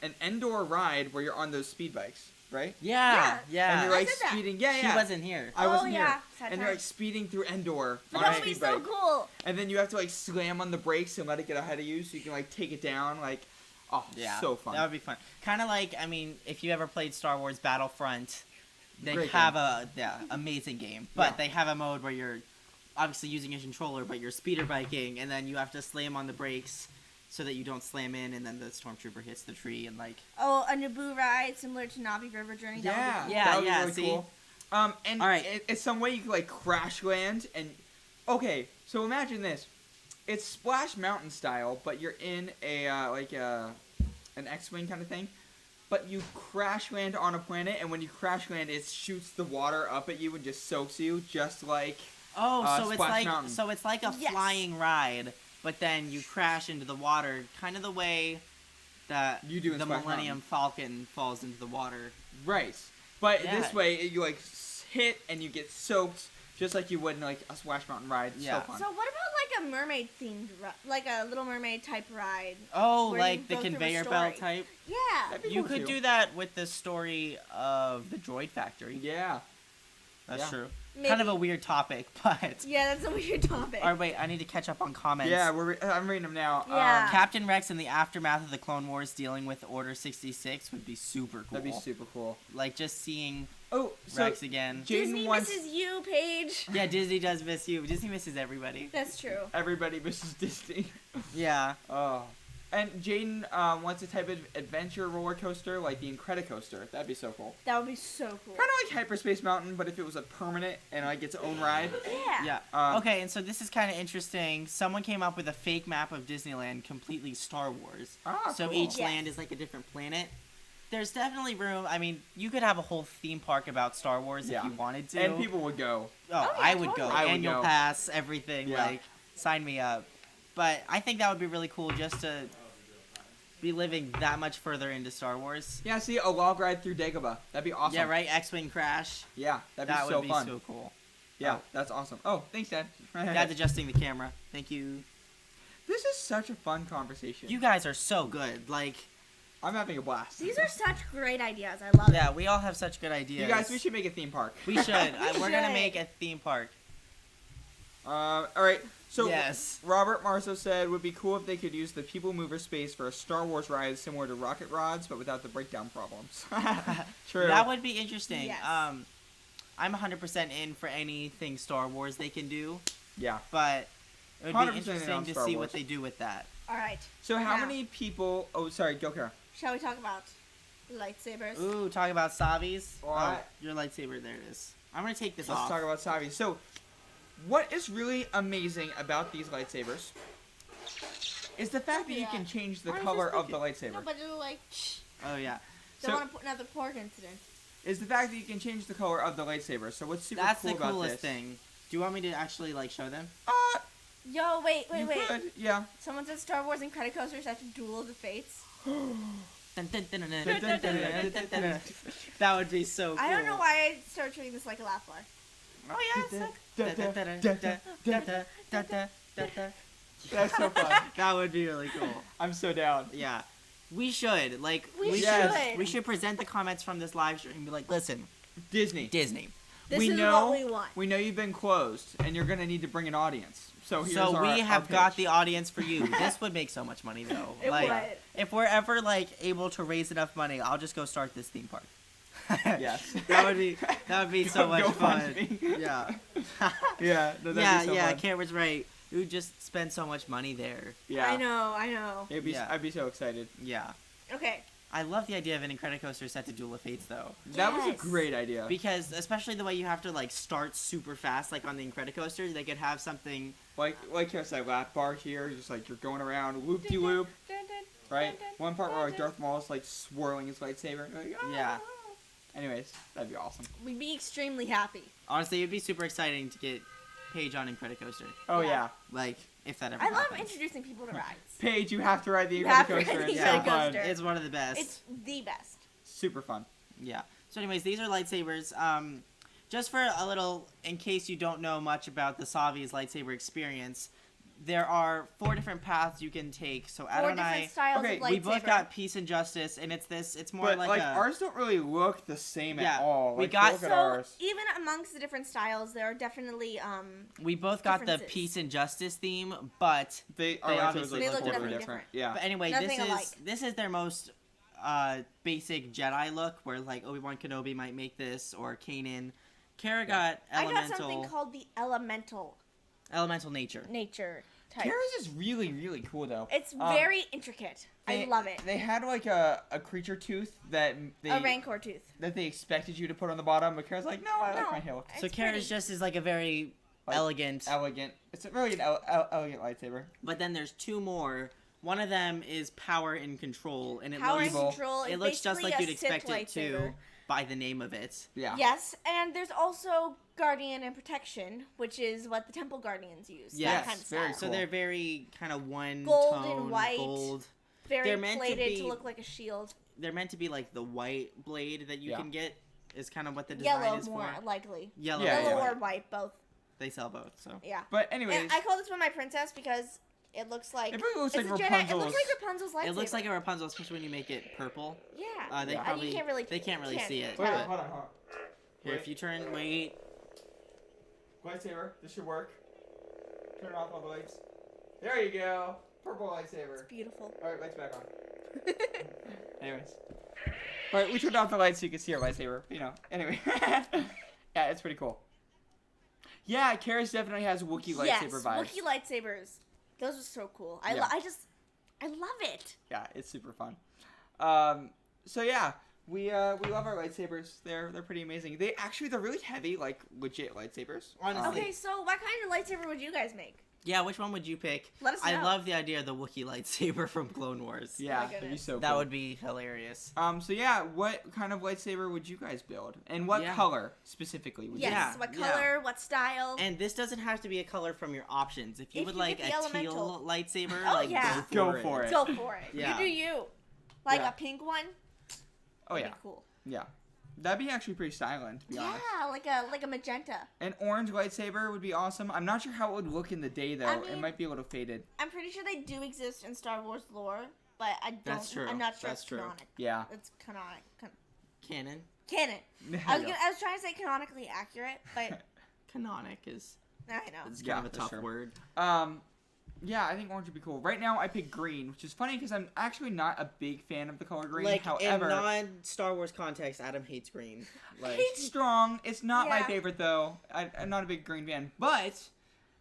an Endor ride where you're on those speed bikes, right? Yeah. And you're I like said that. speeding. Yeah, She yeah. wasn't here. I Oh, wasn't yeah. here. Sad And you're like times. speeding through Endor But on that a would be speed so bike. cool. And then you have to like slam on the brakes and let it get ahead of you so you can like take it down. Like, oh, Yeah, so fun. That would be fun. Kind of like, I mean, if you ever played Star Wars Battlefront, they Great have game. amazing game. But Yeah. they have a mode where you're obviously using a controller, but you're speeder biking, and then you have to slam on the brakes so that you don't slam in, and then the stormtrooper hits the tree, and like, Oh, a Naboo ride similar to Navi River Journey. That Yeah, would be cool. Yeah, that would yeah, be really see? cool. And All right. it's some way you could like crash land and. Okay, so imagine this. It's Splash Mountain style, but you're in a an X-wing kind of thing. But you crash land on a planet, and when you crash land, it shoots the water up at you and just soaks you, just like oh, so it's Splash like Mountain. a Yes. flying ride, but then you crash into the water, kind of the way that You do in the Splash Millennium Falcon falls into the water. right. But Yeah. this way, you like hit and you get soaked, just like you would in like a Splash Mountain ride. It's Yeah. so fun. So what about like a mermaid themed, like a Little Mermaid type ride? Oh, Where like you the go through a conveyor story. belt type. Yeah. That'd be You cool, could too. do that with the story of the Droid Factory. Yeah. That's Yeah. true. Maybe. Kind of a weird topic, but. Yeah, that's a weird topic. Or wait, I need to catch up on comments. Yeah, I'm reading them now. Yeah. Captain Rex in the aftermath of the Clone Wars dealing with Order 66 would be super cool. That'd be super cool. Like just seeing Oh, so Rex again. Jaden Disney wants misses you, Paige. Yeah, Disney does miss you. Disney misses everybody. That's true. everybody misses Disney. Yeah. Oh. And Jaden wants a type of adventure roller coaster like the Incredicoaster. That'd be so cool. That would be so cool. Kind of like Hyperspace Mountain, but if it was a permanent and like its own ride. Yeah. Yeah. Um, Okay, and so this is kind of interesting. Someone came up with a fake map of Disneyland, completely Star Wars. Ah, So cool. each Yes. land is like a different planet. There's definitely room. I mean, you could have a whole theme park about Star Wars Yeah. if you wanted to. And people would go. Oh, yeah, I would go. totally. I would Annual go. pass, everything. Yeah. Like, sign me up. But I think that would be really cool just to be living that much further into Star Wars. Yeah, see a log ride through Dagobah. That'd be awesome. Yeah, right? X-Wing crash. Yeah, that'd That be so would be fun. so cool. Yeah, Oh. that's awesome. Oh, thanks, Dad. Dad's adjusting the camera. Thank you. This is such a fun conversation. You guys are so good. Like, I'm having a blast. These are such great ideas. I love yeah, we all have such good ideas. You guys, we should make a theme park. We should. We're gonna should. make a theme park. All right. So Yes. Robert Marceau said would be cool if they could use the People Mover space for a Star Wars ride similar to Rocket Rods, but without the breakdown problems. True. That would be interesting. Yes. I'm 100% in for anything Star Wars they can do, Yeah. but it would 100% be in interesting on to Star see Wars. what they do with that. All right. So how Now. many people? Oh, sorry. Go, Kara. Shall we talk about lightsabers? Ooh, talking about Savis. Alright. Oh, your lightsaber. There it is. I'm gonna take this Let's off. talk about Savi. So, what is really amazing about these lightsabers is the fact that you Yeah. can change the I was color just of the thinking- lightsaber. No, but they're like, shh. Oh yeah, Don't So- want to put another pork incident. Is the fact that you can change the color of the lightsaber. So what's super that's cool the about coolest this? thing. Do you want me to actually like show them? Yo, wait. You could, yeah. Someone said Star Wars and Incredicoaster such a duel of the fates. That would be so cool. I don't know why I started treating this like a laugh bar. Oh yeah, That's so fun. that would be really cool. I'm so down. Yeah, we should We Yes. should. we should present the comments from this live stream and be like, listen, Disney. Disney. This we is know what we want. we know you've been closed, and you're gonna need to bring an audience. So here's So our, we our have pitch. got the audience for you. This would make so much money though. It like, would. if we're ever like able to raise enough money, I'll just go start this theme park. Yes. that would be so Go- much go fun. fund me. Yeah. Yeah. No, that'd yeah, be so yeah. fun. Cameron's right. We would just spend so much money there. Yeah. I know. It'd be, Yeah. I'd be so excited. Yeah. Okay. I love the idea of an Incredicoaster set to Duel of Fates though, That was a Yes. great idea. because especially the way you have to like start super fast, like on the Incredicoaster, they could have something. Like you said, lap bar here, just like you're going around loop de loop, right? One part where like Darth Maul's like swirling his lightsaber. Like, ah. Yeah. Anyways, that'd be awesome. We'd be extremely happy. Honestly, it'd be super exciting to get Paige on Incredicoaster. Oh Yeah. yeah. Like if that ever I love happens. introducing people to rides. Paige, you have to ride the You have to ride Incredicoaster. the It's so fun. Incredicoaster. It's one of the best. It's the best. Super fun. Yeah. So, anyways, these are lightsabers. Just for a little, in case you don't know much about the Savi's lightsaber experience, there are 4 different paths you can take. So, Four Adam and different I, styles okay, of lightsaber. we both got peace and justice, and it's more But like, like a. ours don't really look the same Yeah, at all. we Like, got- look at So ours. even amongst the different styles, there are definitely We both got the differences. peace and justice theme, but Our lightsabers obviously They look look totally definitely different. different. Yeah. but anyway, Nothing alike. this is their most basic Jedi look, where like Obi-Wan Kenobi might make this, or Kanan. Kara got I got elemental something called the elemental nature. nature type. Kara's is really, really cool though. It's Um, very intricate. I love it. They had like a creature tooth that they A rancor tooth. that they expected you to put on the bottom, but Kara's like, no, I like No. my hilt. So It's Kara's pretty. just is like a very Like, elegant. Elegant. It's a really an elegant lightsaber. But then there's 2 more. One of them is power and control, and it Power looks and evil. control. it is looks just basically like a you'd expect Sith it to lightsaber. by the name of it. Yeah. Yes, and there's also guardian and protection, which is what the temple guardians use. Yes, that kind of very style. So Cool. they're very kind of one Gold and tone, white. gold. Very They're meant to plated to, be- look like a shield. They're meant to be like the white blade that you Yeah. can get. Is kind of what the design Yellow is more for. likely. Yellow, Yeah, Yellow yeah. or white, both. They sell both. So Yeah. But anyways, And I call this one my princess because it looks like it really looks it's like a Jedi. It Rapunzel's. looks like Rapunzel's lightsaber. it looks like a Rapunzel, especially when you make it purple. Yeah. They Yeah. probably You can't really. they can't really see it. Wait, tell. hold on. Here, if you turn, wait. Lightsaber. This should work. Turn off all the lights. There you go. Purple lightsaber. Beautiful. All right, lights back on. Anyways. All right, we turned off the lights so you can see our lightsaber. You know. Anyway. Yeah, it's pretty cool. Yeah, Kara's definitely has Wookiee Yes, lightsaber vibes. Wookiee lightsabers. Those are so cool. I Yeah. love it. Yeah, it's super fun. So yeah, we love our lightsabers. They're pretty amazing. They're really heavy, like legit lightsabers. Honestly. Okay, so what kind of lightsaber would you guys make? Yeah, which one would you pick? Let us know. I love the idea of the Wookiee lightsaber from Clone Wars. Yeah, my that'd be goodness. so cool. That would be hilarious. So yeah, what kind of lightsaber would you guys build, and what Yeah. color specifically would Yes. you? Yeah, What yeah. color? What style? And this doesn't have to be a color from your options. If you If would you like get a the teal elemental. lightsaber, Oh, like yeah. Go for it. Go for it. Yeah. You do you. Like Yeah. a pink one. Oh That'd yeah, be cool. yeah. That'd be actually pretty styling, to be honest. Yeah, like a magenta. An orange lightsaber would be awesome. I'm not sure how it would look in the day though. I It mean- might be a little faded. I'm pretty sure they do exist in Star Wars lore, but I don't. That's true. I'm not sure That's it's true. canonic. Yeah. It's canonic. canon. Canon. I was trying to say canonically accurate, but Canonic is I know. It's Yeah, kind of a that's tough true. word. Yeah, I think orange would be cool. Right now, I pick green, which is funny because I'm actually not a big fan of the color green. Like However, in non-Star Wars context, Adam hates green. Like it's strong. It's not my Yeah. favorite though. I'm not a big green fan. But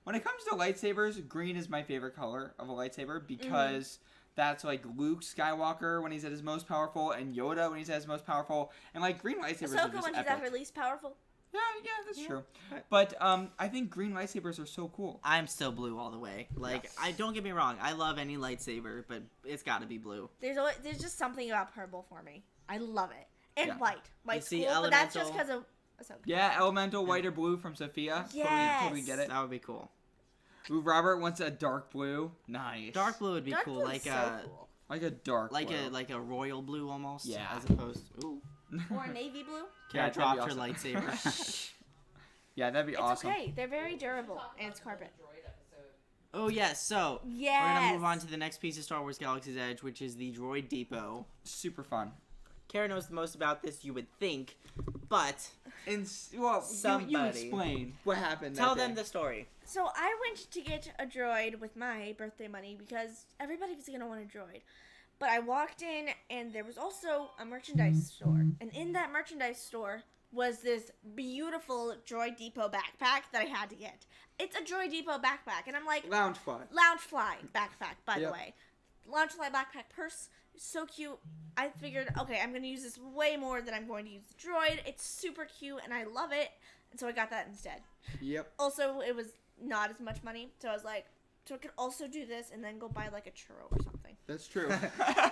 when it comes to lightsabers, green is my favorite color of a lightsaber because that's like Luke Skywalker when he's at his most powerful, and Yoda when he's at his most powerful, and like green lightsabers are Ahsoka just when she's epic. at her least powerful. Yeah, that's Yeah. true. But I think green lightsabers are so cool. I'm still blue all the way. Like Yes. I don't get me wrong, I love any lightsaber, but it's got to be blue. There's just something about purple for me. I love it. And Yeah. white. White's see cool, but that's just elemental- because of Ahsoka. Yeah, elemental white or blue from Sophia. Yes. Totally get it. That would be cool. Ooh, Robert wants a dark blue. Nice. Dark blue would be Dark cool, blue is like so a cool. Like a dark blue. like a royal blue almost. Yeah. As opposed. Ooh. Or navy blue. Kara that'd be dropped awesome. her lightsaber. Yeah, that'd be It's awesome. okay. They're very durable. And it's carpet. Oh yes. So Yes. we're gonna move on to the next piece of Star Wars Galaxy's Edge, which is the Droid Depot. Super fun. Kara knows the most about this, you would think, but And well, you Somebody. explain what happened. tell that them day. the story. So I went to get a droid with my birthday money because everybody was gonna want a droid. But I walked in and there was also a merchandise store. And in that merchandise store was this beautiful Droid Depot backpack that I had to get. It's a Droid Depot backpack. And I'm like, Loungefly. Loungefly backpack, by the Yep. way. Loungefly backpack purse. So cute. I figured, okay, I'm going to use this way more than I'm going to use the droid. It's super cute and I love it. And so I got that instead. Yep. Also, it was not as much money. So I was like, so I could also do this and then go buy like a churro or something. That's true.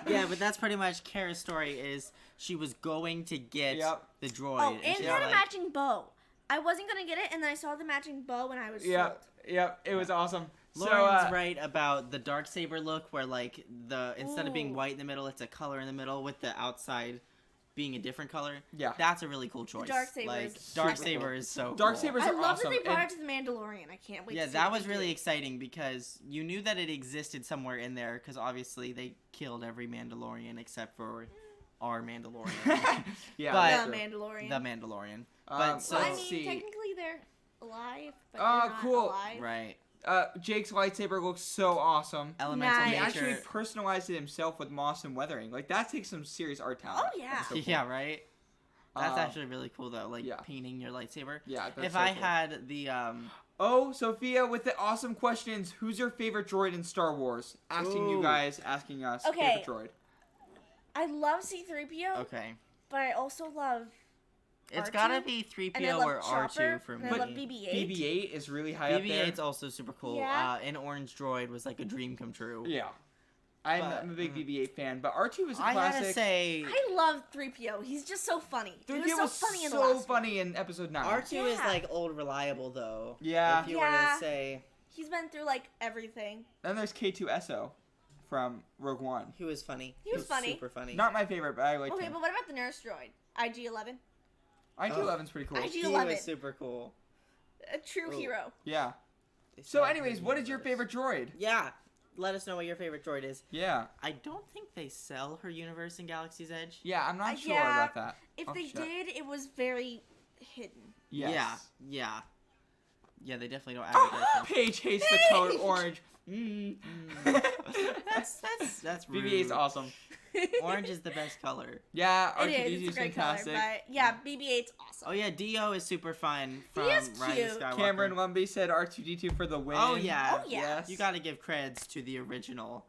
Yeah, but that's pretty much Kara's story. Is she was going to get Yep. the droid? Oh, and she's it had a like, matching bow. I wasn't going to get it and then I saw the matching bow and I was sold. Yep. It was awesome. Lauren's so, right about the Darksaber look, where like instead of being Ooh. white in the middle, it's a color in the middle with the outside being a different color. Yeah. That's a really cool choice. Darksaber like is Darksaber cool. is so Darksabers I are love awesome. that they brought and- it to the Mandalorian. I can't wait Yeah, to see that what was they really do. exciting because you knew that it existed somewhere in there because obviously they killed every Mandalorian except for our Mandalorian, yeah. But- that's The true. Mandalorian. the Mandalorian. But so I let's mean, see. technically they're alive, but Oh, they're not cool. alive. right, Jake's lightsaber looks so awesome. elemental Nice. He nature. actually personalized it himself with moss and weathering. Like that takes some serious art talent. Oh, yeah. That's so cool. Yeah, right. That's Um, actually really cool though, like yeah. painting your lightsaber. Yeah. That's If so I cool. had the Oh, Sophia with the awesome questions. Who's your favorite droid in Star Wars? Asking you Ooh. guys, asking us. Okay. Favorite droid. I love C-3PO, okay, but I also love it's R2, gotta be and I 3PO love or Chopper, R2 for and me. I love BB-8. BB-8 is really high up there. BB-8's also super cool. Yeah. An orange droid was like a dream come true. Yeah. I'm But- a big BB-8 fan, but R2 is a I classic. gotta say, I love 3PO. He's just so funny. He 3PO was so funny in the so last one. funny in episode 9. R2 is Yeah. like old reliable though. Yeah. If you were Yeah. to say He's been through like everything. Then there's K2SO from Rogue One. he was funny. He was funny. Super funny. Not my favorite, but I like Okay, him. but what about the nurse droid? IG-11? IG-11's pretty cool. IG- he IG-11. was super cool. A true Ooh. hero. Yeah. They So still anyways, have what is your universe. favorite droid? Yeah. Let us know what your favorite droid is. Yeah. I don't think they sell her universe in Galaxy's Edge. Yeah, I'm not sure yeah. about that. If I'll they check. did, it was very hidden. Yes. Yeah. Yeah, they definitely don't advertise them. Paige hates the code orange. Mm, that's rude. BB-8's awesome. Orange is the best color. Yeah, It R2D2 is. It's a is great fantastic. color, but yeah, BB-8's awesome. Oh yeah, Dio is super fun from Dio's Rise cute. of Skywalker. Cameron Lumby said R2D2 for the win. Oh yeah. Oh, yeah. Yes. You gotta give creds to the original.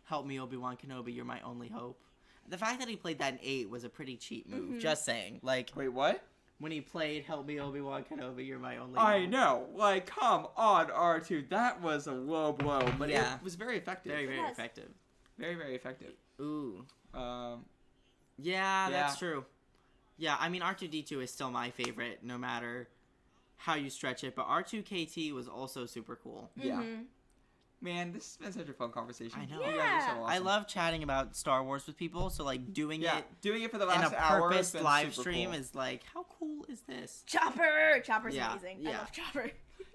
Help me, Obi-Wan Kenobi, you're my only hope. The fact that he played that in 8 was a pretty cheap move. Mhm. Just saying. Like, Wait, what? when he played Help me, Obi-Wan Kenobi, you're my only I hope. know. Like, come on, R2. That was a low blow, but Yeah. it was very effective. Very, very Yes. effective. very, very effective. Ooh. Um, Yeah, that's Yeah. true. Yeah, I mean, R2-D2 is still my favorite, no matter how you stretch it. But R2-KT was also super cool. yeah. Mhm. Man, this has been such a fun conversation. I know. You guys are Yeah. so I awesome. love chatting about Star Wars with people, so like doing Yeah, it doing it for the in last a hour has purposed been live super stream cool. is like, how cool is this? Chopper! Chopper's Yeah, amazing. yeah. I love Chopper.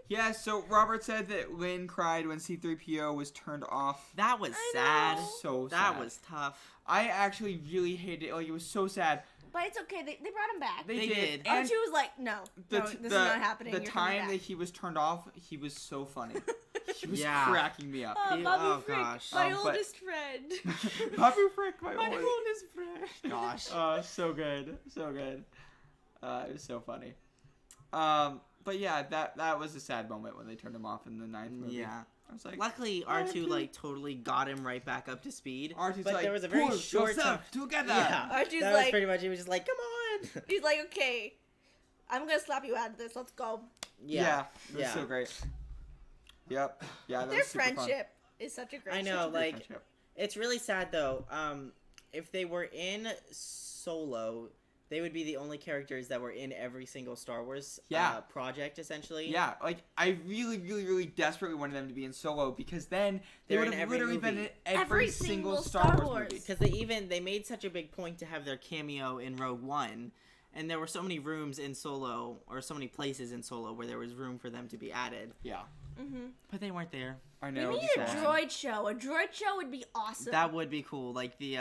Yeah, so Robert said that Lynn cried when C-3PO was turned off. That was I sad. know. So That sad. was tough. I actually really hated it. Like, it was so sad. but it's okay. They brought him back. They did. And Archie was like, no, this is not happening. The You're coming time back. that he was turned off, he was so funny. He was Yeah. cracking me up. Oh, He- Bobby oh, Frick, gosh. my But- oldest friend. Bobby Frick, my My oldest. oldest friend. Gosh. So good, so good. It was so funny. But yeah, that was a sad moment when they turned him off in the 9th movie. Yeah. I was like, Luckily, R2 like totally got him right back up to speed. Archie's but like, there was a very pull short yourself time. together. Yeah. Archie's that was like- pretty much. He was just like, "Come on." He's like, okay, I'm gonna slap you out of this. Let's go. Yeah, it was Yeah. so great. Yep. Yeah, that Their was super fun. friendship is such a great. I know, Such a great like friendship. it's really sad though. If they were in Solo, they would be the only characters that were in every single Star Wars project, essentially. Yeah, like I really, really, really desperately wanted them to be in Solo because then they They're would in have every literally been movie. in every single Star Wars movie. Because they made such a big point to have their cameo in Rogue One, and there were so many rooms in Solo, or so many places in Solo where there was room for them to be added, Yeah, Mm-hmm. but they weren't there. I We know. need it's a sad. droid show. A droid show would be awesome. That would be cool, like the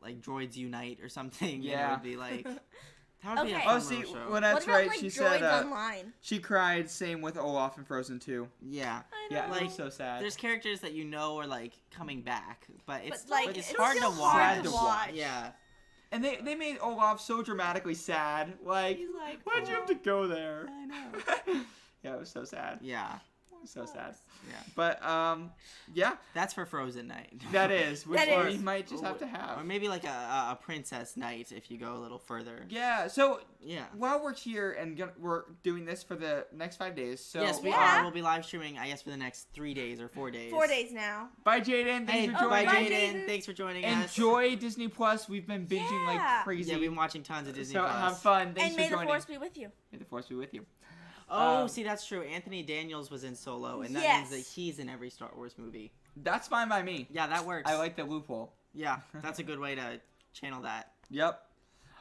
like Droids Unite or something. And Yeah. it would be like that would be a Okay. fun Oh, see, little show. well, that's what about right. like She droids said online? she cried. Same with Olaf in Frozen 2. Yeah. I know. Yeah, Like, it was so sad. There's characters that you know are like coming back, but it's like, it's it's hard to still watch. hard to watch. Yeah. And they made Olaf so dramatically sad. Like, He's like, why'd you have to go there? I know. Yeah, it was so sad. Yeah. It was so sad. Yeah. But yeah, That's for Frozen Night. that is. Which That we is. might just have to Or have. maybe like a Princess Night if you go a little further. Yeah. So Yeah. while we're here and we're doing this for the next 5 days. So yes, we Yeah. are. We'll be live streaming, I guess, for the next 3 days or 4 days. 4 days now. Bye, Jaden. Thanks Hey, for bye, joining. Bye, Jaden. Jaden. Thanks for joining us. Enjoy Disney Plus. We've been binging Yeah. like crazy. Yeah, we've been watching tons of Disney so Plus. have fun. Thanks And may for the joining. force be with you. May the force be with you. Oh, see, that's true. Anthony Daniels was in Solo, and that Yes. means that he's in every Star Wars movie. That's fine by me. Yeah, that works. I like the loophole. Yeah, that's a good way to channel that. Yep.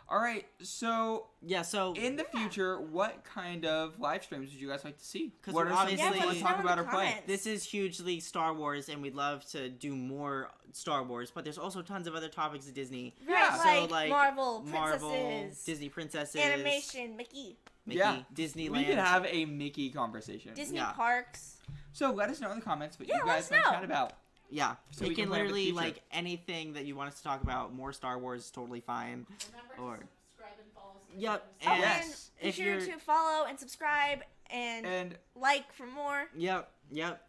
All right. So Yeah, so in the future, what kind of live streams would you guys like to see? 'Cause What we're are some obviously- things you Yeah, want to let talk us know in about or the play? comments. this is hugely Star Wars, and we'd love to do more Star Wars, but there's also tons of other topics of Disney. Right, Yeah. So, like, like, Marvel, Marvel, princesses, Disney princesses, animation, Mickey, Mickey, Yeah. Disneyland. We could have a Mickey conversation. Disney Yeah. parks. So let us know in the comments what Yeah, you let guys us want to know. chat about. Yeah, So it we can can plan for the literally future. like anything that you want us to talk about. More Star Wars is totally fine. Remember Or- to subscribe and follow us. Yep, Oh, and Yes. and be if sure you're to follow and subscribe and And like for more. yep,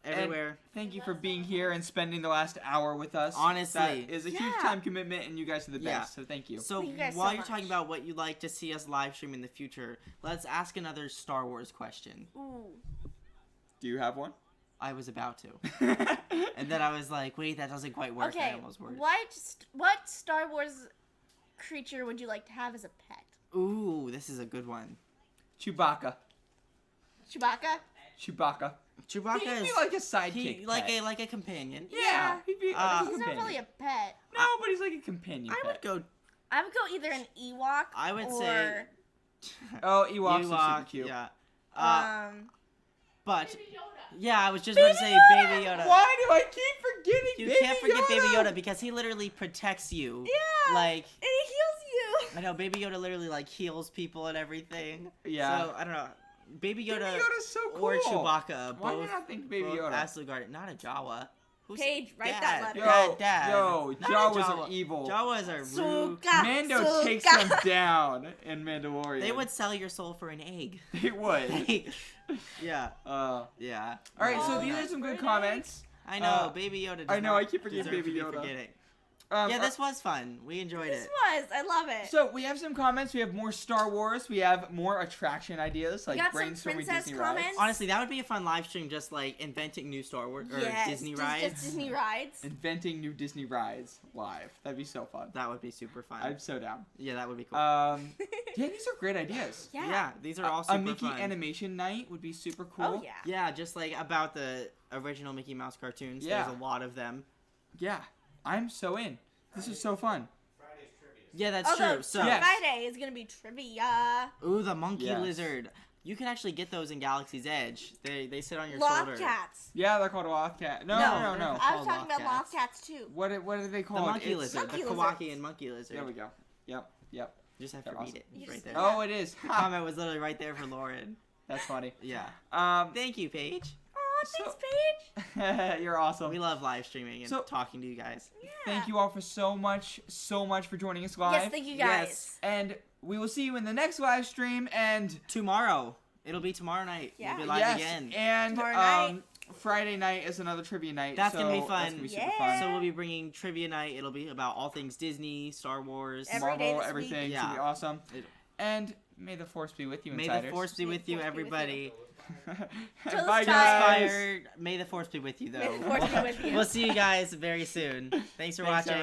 everywhere. thank you for being here and spending the last hour with us. Honestly. that is a huge Yeah. time commitment, and you guys are the best. Yeah. So thank you. So Thank you guys while so you're much. talking about what you'd like to see us live stream in the future, let's ask another Star Wars question. Ooh. Do you have one? I was about to, and then I was like, wait, that doesn't quite work. I Okay, almost worked. what Star Wars creature would you like to have as a pet? Ooh, this is a good one. Chewbacca. Chewbacca? Chewbacca. Chewbacca He'd is be like a sidekick. he, like pet. a companion. Yeah, he'd be like a He's not companion. really a pet. No, but he's like a companion. I pet. would go. I would go either an Ewok I would or say Oh, Ewoks are Ewok, super cute. yeah. but But Baby Yoda. yeah, I was just about to say Baby Yoda. Why do I keep forgetting You Baby can't forget Yoda? Baby Yoda because he literally protects you. yeah, Like, and he heals I know Baby Yoda literally like heals people and everything. Yeah. So I don't know. Baby Yoda, Baby Yoda's so cool. or Chewbacca, Why do both. I not think Baby both Yoda? absolutely guarded. Not a Jawa. Who's Paige, write Dad? that letter. Yo, Dad. yo, Not a Jawas Jawa. are evil. Jawas are rude. Suka, Mando Suka. takes them down in Mandalorian. They would sell your soul for an egg. They would. yeah, All yeah. right, so Oh, these are that's some good pretty. comments. I know, Uh, Baby Yoda. Does I know, not I keep forgetting deserve to Baby be Yoda. forgetting. Um, Yeah, this was fun. We enjoyed This it. was. I love it. So we have some comments. We have more Star Wars. We have more attraction ideas, like got some brainstorming princess Disney comments. rides, Honestly, that would be a fun live stream, just like inventing new Star Wars or yes, Disney just rides. Disney rides. inventing new Disney rides live. That'd be so fun. That would be super fun. I'm so down. Yeah, that would be cool. Yeah, these are great ideas. yeah. These are all super A Mickey fun. animation night would be super cool. Oh yeah. Yeah, just like about the original Mickey Mouse cartoons. Yeah. There's a lot of them. Yeah, I'm so in. This is so fun. Friday's trivia. Yeah, that's Although true. So, Yes. Friday is gonna be trivia. ooh, the monkey Yes. lizard. You can actually get those in Galaxy's Edge. They sit on your Loft shoulder. cats. Yeah, they're called Wildcat. No, No, no, they're no. called- I was Called talking about loft loft cats too. What are they The called? monkey It's- lizard. Monkey The lizards. Kawaki and monkey lizard. There we go. Yep, yep. You just have to They're read awesome. it. You It's right just- there. Oh, it is. The comment was literally right there for Lauren. That's funny. Yeah. Thank Thank you, Paige. Aw, thanks, Paige. You're awesome. We love live streaming and So- talking to you guys. Yeah. Thank you all for so much for joining us live. Yes, thank you guys. Yes. And we will see you in the next live stream. And Tomorrow. It'll be tomorrow night. Yeah. We'll be live yes, again. and Tomorrow night. Friday night is another trivia night. That's so gonna be fun. That's gonna be super Yeah. fun. So we'll be bringing trivia night. It'll be about all things Disney, Star Wars. Every day Marvel, this everything week. should be Yeah. awesome. It- And may the force be with you, May insiders. the force be May with the you, force be with you. everybody. Till Bye, it's guys. Inspired. May the force be with you, though. May the force be with you. We'll see you guys very soon. Thanks for Thanks, watching.